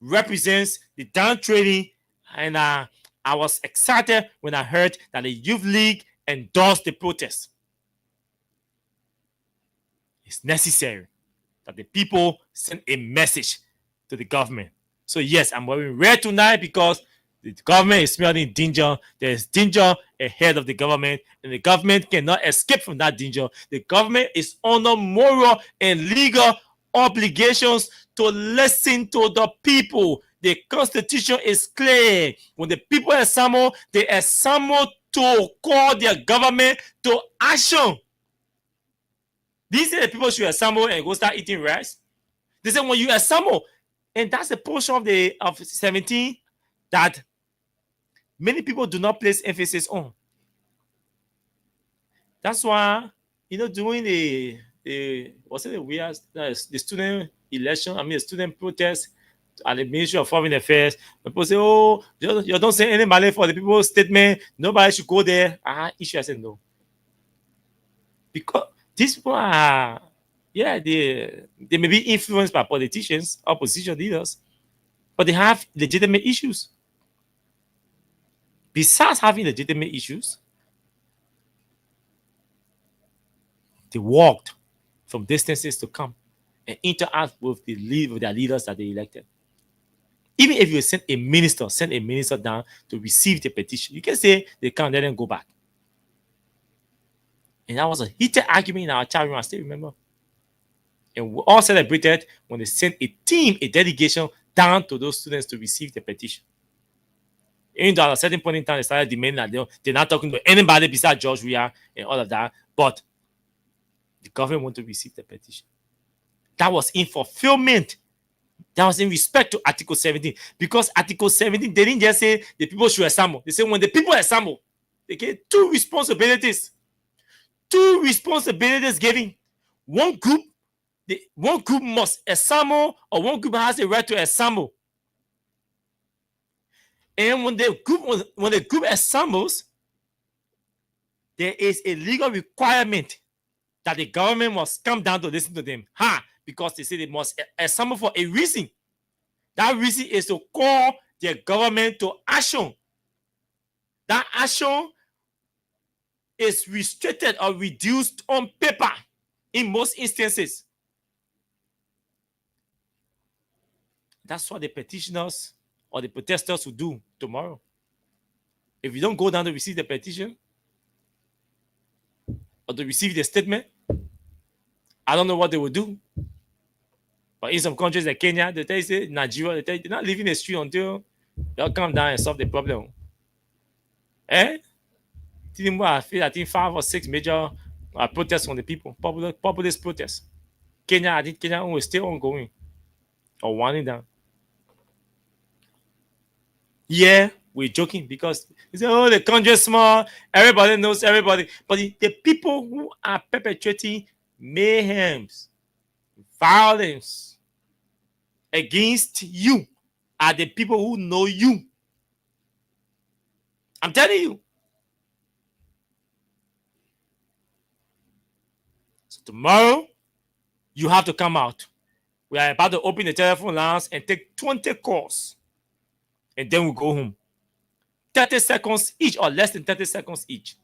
represents the downtrading, and I was excited when I heard that the Youth League endorsed the protest. It's necessary that the people send a message to the government. So yes, I'm wearing red tonight because the government is smelling danger. There's danger ahead of the government, and the government cannot escape from that danger. The government is under moral and legal obligations to listen to the people. The constitution is clear. When the people assemble, they assemble to call their government to action. These are the people should assemble and go start eating rice. They say when you assemble, and that's the portion of 17 that many people do not place emphasis on. That's why, during the student election, the student protest at the Ministry of Foreign Affairs, people say, oh, you don't send any money for the people's statement, nobody should go there. Issue, I said no. Because these people are, they may be influenced by politicians, opposition leaders, but they have legitimate issues. Besides having legitimate issues, they walked from distances to come and interact with their leaders that they elected. Even if you send a minister down to receive the petition, you can say they can't let them go back. And that was a heated argument in our chat room, I still remember. And we all celebrated when they sent a delegation down to those students to receive the petition. Even though at a certain point in time, they started demanding that they're not talking to anybody besides George Weah and all of that. But the government wanted to receive the petition. That was in fulfillment. That was in respect to Article 17. Because Article 17, they didn't just say the people should assemble. They said when the people assemble, they get two responsibilities. Two responsibilities given. One group must assemble, or one group has the right to assemble. And when the group assembles, there is a legal requirement that the government must come down to listen to them. Because they say they must assemble for a reason. That reason is to call their government to action. That action is restricted or reduced on paper in most instances. That's what the petitioners or the protesters will do tomorrow. If you don't go down to receive the petition or to receive the statement, I don't know what they will do. But in some countries like Kenya, they tell you, Nigeria, they're not leaving the street until they'll come down and solve the problem. I think 5 or 6 major protests from the people, populist protests. I think Kenya is still ongoing or winding down. Yeah, we're joking because they say, oh, the country is small, everybody knows everybody. But the people who are perpetrating mayhems, violence against you are the people who know you. I'm telling you. So tomorrow, you have to come out. We are about to open the telephone lines and take 20 calls. And then we'll go home. 30 seconds each or less than 30 seconds each.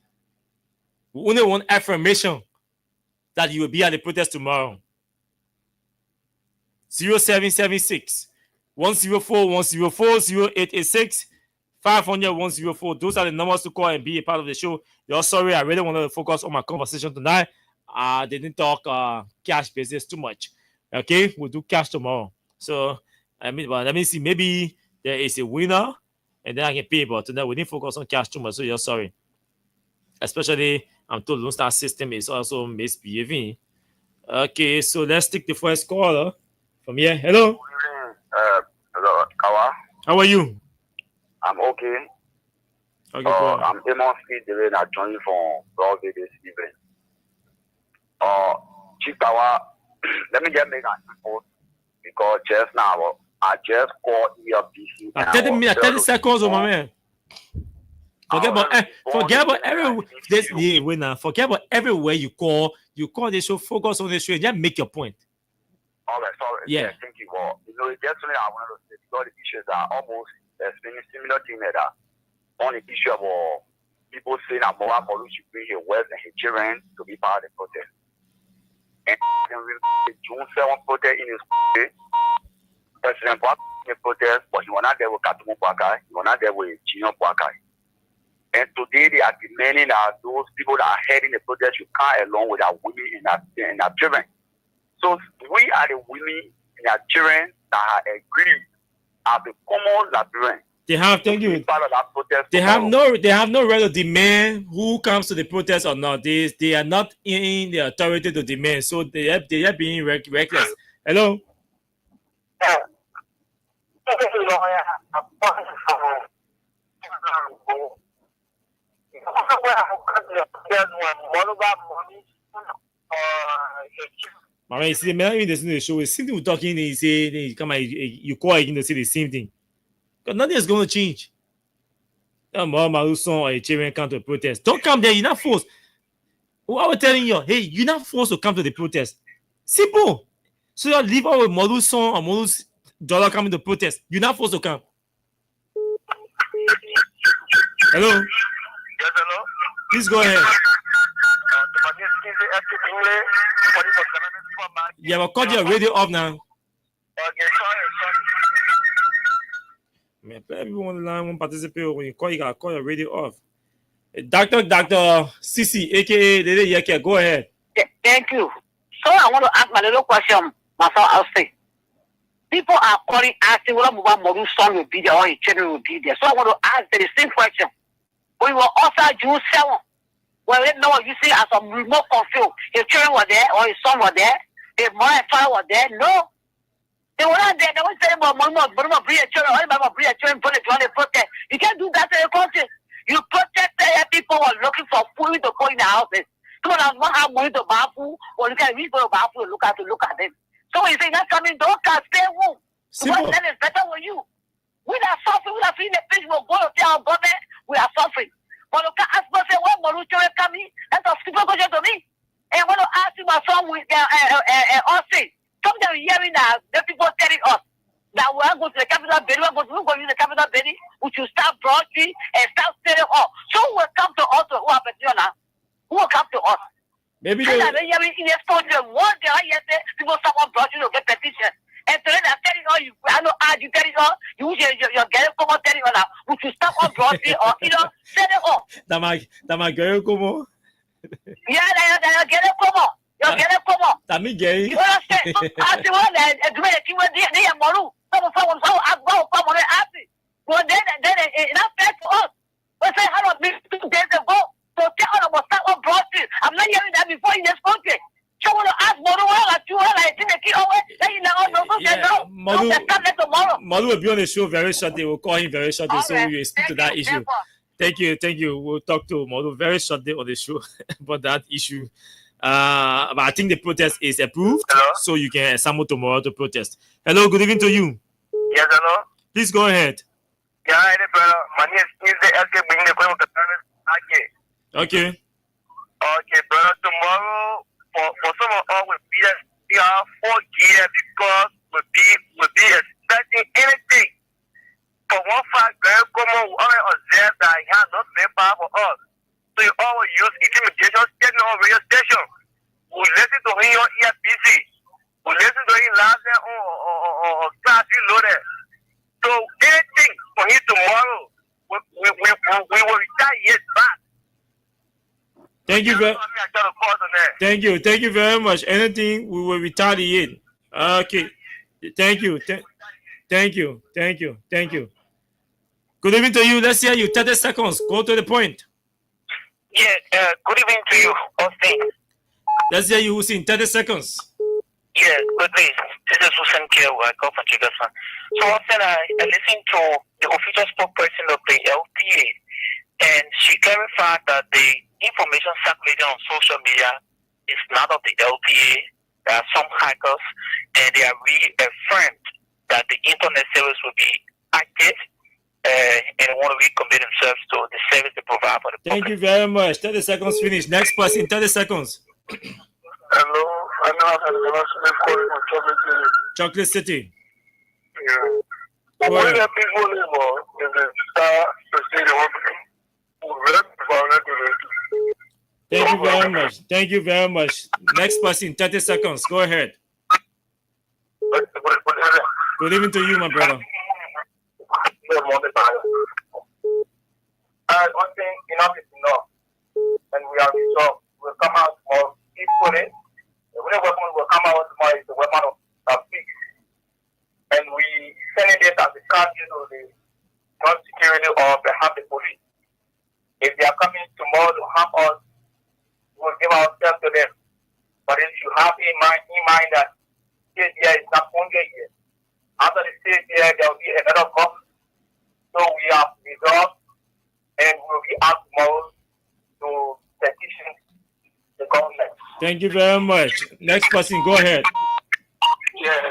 We only want affirmation that you will be at the protest tomorrow. 0776 104 104 0886 500 104. Those are the numbers to call and be a part of the show. You're sorry, I really wanted to focus on my conversation tonight. They didn't talk cash business too much. Okay, we'll do cash tomorrow. So but let me see. Maybe there is a winner, and then I can pay. But tonight we didn't focus on cash too much. So you're sorry. Especially, I'm told Lone Star system is also misbehaving. Okay, so let's take the first caller from here. Hello.
Hello, Kawa.
How are you?
I'm okay.
Okay,
I'm Amos Speed I joined you from Broadway this evening. Chief Kawa, let me just make an info because just now I just called EFBC.
30 seconds, my man. Forget about everywhere you call the show, focus on the show, and just make your point.
All right, sorry.
Yeah.
Thank you. Well, yesterday I wanted to say because the issues are almost similar thing that on the issue of people saying that Molu should bring his wife and his children to be part of the protest. And June 7th protest in his country, President Buhari in the protest, but he was not there with Katumu Bwaka, he was not there with Junior Bwaka. And today they are demanding that those people that are heading the protest should come along with our women and our children. So we are the women and our children that are agreed as the common Liberians.
They have no right to demand who comes to the protest or not. They are not in the authority to demand, so they are being reckless. Hello. Man, you see, the man in the show is simply talking. He say, "Come on, you call again to say the same thing." Because nothing is going to change. Maluson or a children come to protest. Don't come there. You're not forced. What we're telling you, hey, you're not forced to come to the protest. Simple. So you leave out with Maluson or Malus dollar coming to protest. You're not forced to come. Hello.
Yes, hello.
Please go ahead. Yeah, but cut your radio off now. Man, everyone on the line won't participate. When you call, you gotta call your radio off. Dr. Sisi, aka Lele Yeke, go ahead.
Thank you. So I want to ask my little question. Myself, I'll say. People are calling asking whether Moru's son will be there or his children will be there. So I want to ask the same question. We were also June 7. Well, no, you see, as a remote confused. His children were there or his son were there. His mother and father were there. No. They were not there. They were saying, Mama, bring your children. Mama, bring your children. Put it on the protest. You can't do that in the country. You protest people who are looking for food to go in the houses. People that don't have money to buy food, or you can reach go to buy food and look at them. So when you say not coming, don't come, stay home. Because then it's better for you. We are suffering. We are feeling the fish. We'll go to tell our government we are suffering. But you can ask me, say, when Moru children coming, that's a people go to me. And when you ask you my son with Austin, sometimes hearing that the people telling us that we are going to the capital building, we're going to the capital building, we should start broadly and start setting up. So who will come to us who are petitioner? Who will come to us?
Maybe
they are hearing in a story one day, people someone broadly to get petition. And today they're telling all you, I know, you tell it all, you're getting come on telling all that, we should start on broadly or, set it up.
Dama girl, como?
Yeah, they're getting come on. You're getting come on.
Dami gay.
You understand? I say, well, they are Moru. Someone, I go, come on, happy. Well, then, it's not fair to us. We say, how about me 2 days ago? So tell all of us, start on broadly. I'm not hearing that before in this country. So I want to ask Moru,
Malu will be on the show very shortly. We'll call him very shortly, so we'll speak to that issue. Thank you. We'll talk to Malu very shortly on the show about that issue. But I think the protest is approved, so you can assemble tomorrow to protest. Hello, good evening to you.
Yes, hello.
Please go ahead.
Yeah, brother. My name is
Okay.
Okay, brother. Tomorrow, for some of us, will be there 4 years because we'll be expecting anything. For one fact, girl, come on, we already observe that he has not been power for us. So you always use intimidation, getting on radio station. We listen to him on EFBC. We listen to him last night on class loaded. So anything for him tomorrow, we will retaliate back.
Thank you very much. Anything, we will retaliate. Okay. Thank you. Good evening to you. Let's hear you. 30 seconds. Go to the point.
Yeah, good evening to you, Austin.
Let's hear you, Hussein. 30 seconds.
Yeah, good day. This is Hussein Kiel. I come from Jigasan. So, Austin, I listened to the official spokesperson of the LTA, and she clarified that the information circulating on social media is not of the LTA. There are some hackers, and they are reaffirmed that the internet service will be active
and want to recommit themselves to the service they provide for the
Thank
public.
you very much. 30 seconds finish. Next person, 30 seconds.
Hello, I know I had a calling from Chocolate City.
Chocolate City.
Yeah.
Go
When
ahead.
that people live on, is the star, the city,
Thank you very much. Thank you very much. Next person, 30 seconds. Go ahead. Good evening to you, my brother.
One thing, enough is enough. And we are resolved. We'll come out more peacefully. The weapon will come out tomorrow is the weapon of peace. And we send it as a country to the non-security or perhaps the police. If they are coming tomorrow to harm us, we'll give ourselves to them. But if you have in mind that stage here is not 100 years. After the stage here, there will be another government. So we are resolved and we'll be out tomorrow to petition the government.
Thank you very much. Next person, go ahead.
Yeah.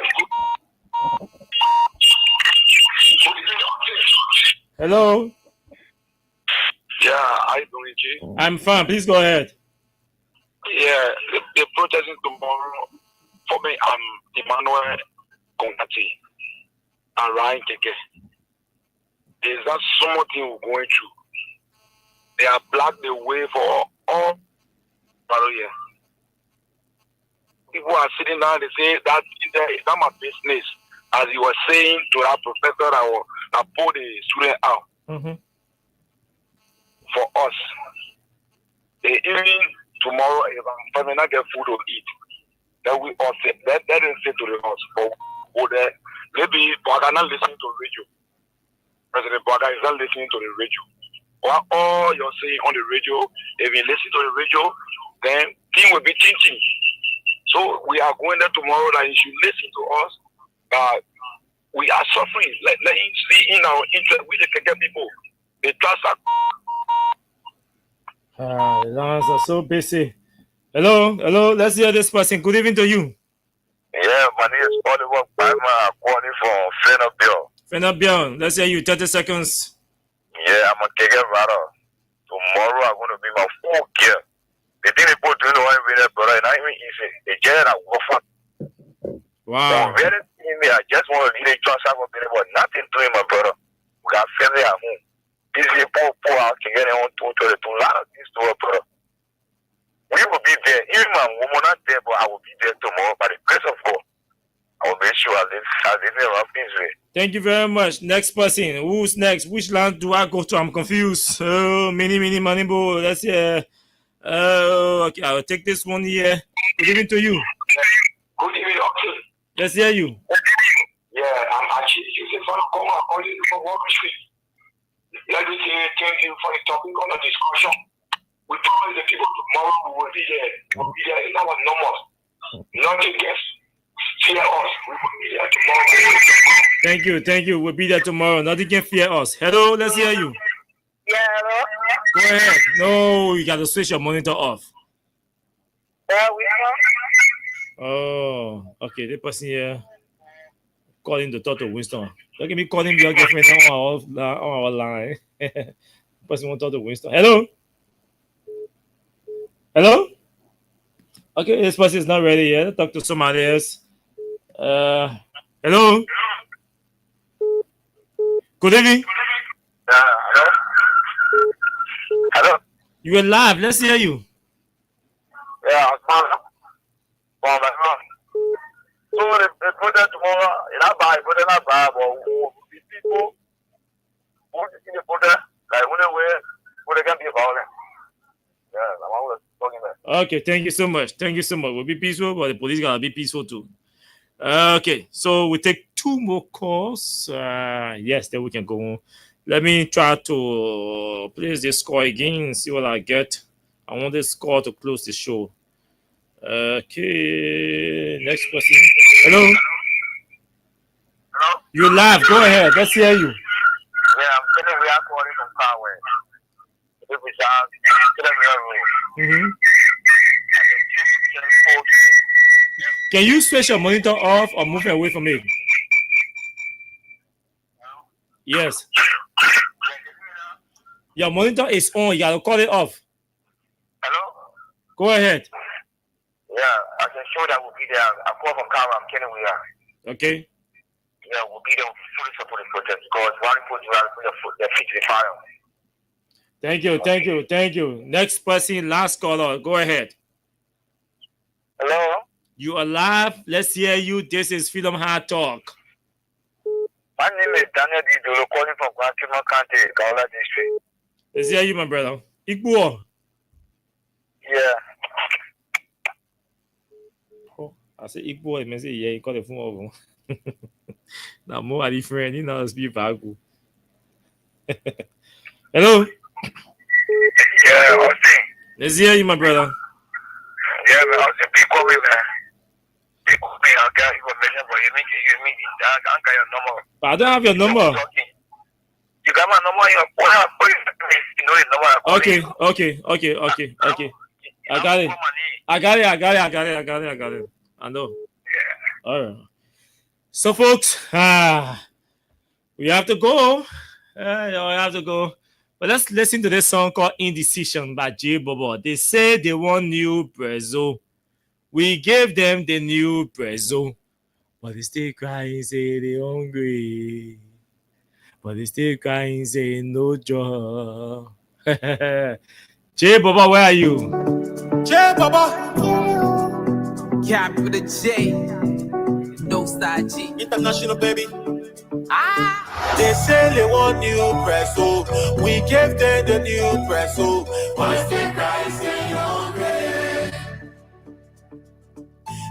Hello.
Yeah, how you doing, G?
I'm fine. Please go ahead.
Yeah, the protesting tomorrow, for me, I'm Emmanuel Konati and Ryan Keke. There's not something we're going through. They have blocked the way for all barrier. People are sitting down, they say that is not my business. As you were saying to that professor that pulled the student out.
Mm-hmm.
For us, even tomorrow, if I'm not get food to eat, then we all say, that didn't say to the house. Or that maybe Baga not listening to radio. President Baga is not listening to the radio. Or all you're saying on the radio, if you listen to the radio, then things will be changing. So we are going there tomorrow that you should listen to us. We are suffering. Let him see in our interest with the Keke people. The trust
The lines are so busy. Hello. Let's hear this person. Good evening to you.
Yeah, my name is Oliver Palmer. I'm calling from Fenabio.
Fenabio, let's hear you. 30 seconds.
Yeah, I'm a Keke brother. Tomorrow I'm going to be my full gear. The thing people do know I'm really brother, not even easy. The general will fuck.
Wow.
So, I just want to lead a trust out but nothing doing, my brother. We got family at home. These people pour out to get on to a lot of things to our brother. We will be there. Even my woman not there, but I will be there tomorrow. By the grace of God, I will make sure I live around Israel.
Thank you very much. Next person. Who's next? Which land do I go to? I'm confused. Mini money ball. Let's hear. Okay, I'll take this one here. Good evening to you.
Good evening, okay.
Let's hear you.
Yeah, I'm actually using for the call according to Wall Street. Let me say thank you for the topic on the discussion. We promise the people tomorrow we will be there. We'll be there in our numbers. Nothing gets fear us. We will be there tomorrow.
Thank you. We'll be there tomorrow. Nothing can fear us. Hello, let's hear you.
Yeah, hello?
Go ahead. No, you got to switch your monitor off. Oh, okay. The person here calling to talk to Winston. Look at me calling your girlfriend on our line. Person want to talk to Winston. Hello? Okay, this person is not ready yet. Talk to somebody else. Hello? Good evening.
Hello?
You are live. Let's hear you.
Yeah, well, so they put that tomorrow in our Bible, but people who in the Buddha, like when they can be violent. Yeah, I'm always talking about.
Okay, thank you so much. We'll be peaceful, but the police gotta be peaceful too. Okay, so we take 2 more calls. Yes, then we can go on. Let me try to place this score again, see what I get. I want this score to close the show. Okay, next person. Hello? You're live. Go ahead. Let's hear you.
Yeah, I'm feeling we are calling from Carway.
Mm-hmm. Can you switch your monitor off or move away from it? Yes. Your monitor is on. You gotta call it off.
Hello?
Go ahead.
Yeah, I can show that we'll be there. I call from Kara. I'm kidding we are.
Okay.
Yeah, we'll be there fully supporting protest because one put their feet to the fire.
Thank you. Next person, last caller. Go ahead.
Hello?
You are live. Let's hear you. This is Freedom Hard Talk.
My name is Daniel D. Dolo, calling from Guantanamo County, Kaola District.
Let's hear you, my brother. Igbo.
Yeah.
Oh, I say Igbo. I say, yeah, you call the phone over. Now, more different. You know, speak back. Hello?
Yeah, I was saying.
Let's hear you, my brother.
Yeah, man, I was saying, people with man. People with me, I got information, but you mean, I got your number.
But I don't have your number.
You got my number, you know the number.
Okay. I got it. I know. Yeah. All right. So, folks, we have to go. But let's listen to this song called Indecision by J Bobo. They say they want new Brazil. We gave them the new Brazil. But they still crying, say they hungry. But they still crying, say no job. J Bobo, where are you?
J Bobo. Cap with a J. No side G. International, baby. They say they want new press, so we gave them the new press, so but they cry, say hungry.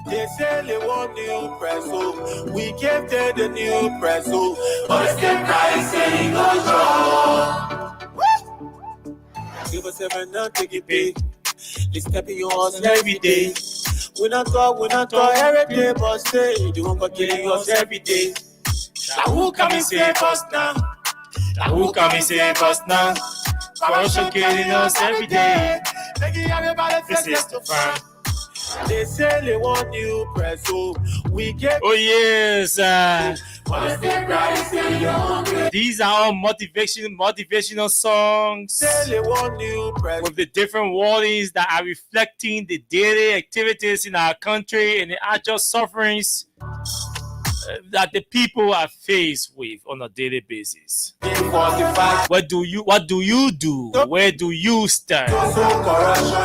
They say they want new press, so we gave them the new press, so but they cry, say no job. Give us 7 now, take it big. They step in your house every day. We not talk every day, but say they won't go killing us every day. Now who come and save us now? Corruption killing us every day. Making everybody face to front. They say they want new press, so we get.
Oh yes. These are all motivational songs with the different warnings that are reflecting the daily activities in our country and the actual sufferings that the people are faced with on a daily basis. What do you do? Where do you stand?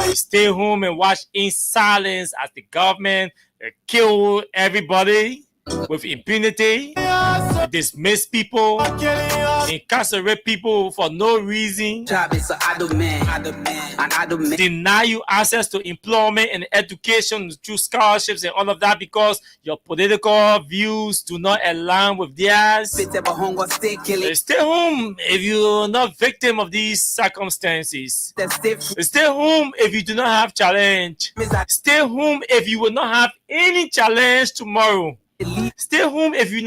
You stay home and watch in silence as the government kill everybody with impunity, dismiss people, incarcerate people for no reason, deny you access to employment and education through scholarships and all of that because your political views do not align with theirs. Stay home if you're not victim of these circumstances. Stay home if you do not have challenge. Stay home if you will not have any challenge tomorrow. Stay home if you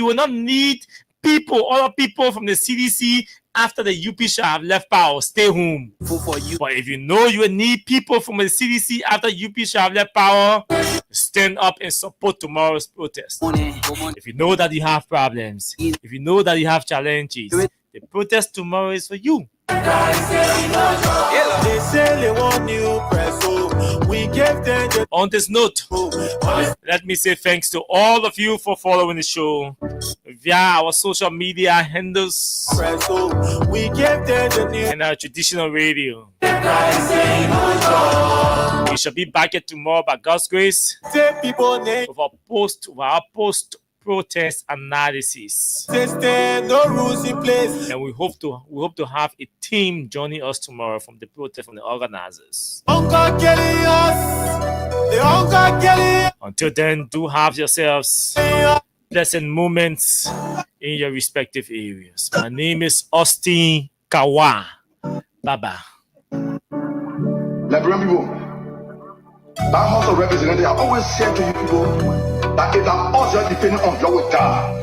will not need other people from the CDC after the UP shall have left power. Stay home. But if you know you will need people from the CDC after UP shall have left power, stand up and support tomorrow's protest. If you know that you have problems, if you know that you have challenges, the protest tomorrow is for you.
They say they want new press, so we gave them the.
On this note, let me say thanks to all of you for following the show via our social media handles and our traditional radio. We shall be back here tomorrow by God's grace with our post-protest analysis.
No rules in place.
And we hope to have a team joining us tomorrow from the protest, from the organizers. Until then, do have yourselves pleasant moments in your respective areas. My name is Austin Kawa. Bye-bye.
Liberian people, that House of Representatives, I always say to you people that it's an us depending on your job.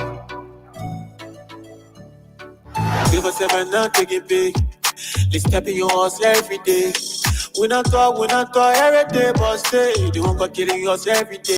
Give us 7 now, take it big. They step in your house every day. We not talk every day, but stay. They won't go killing us every day.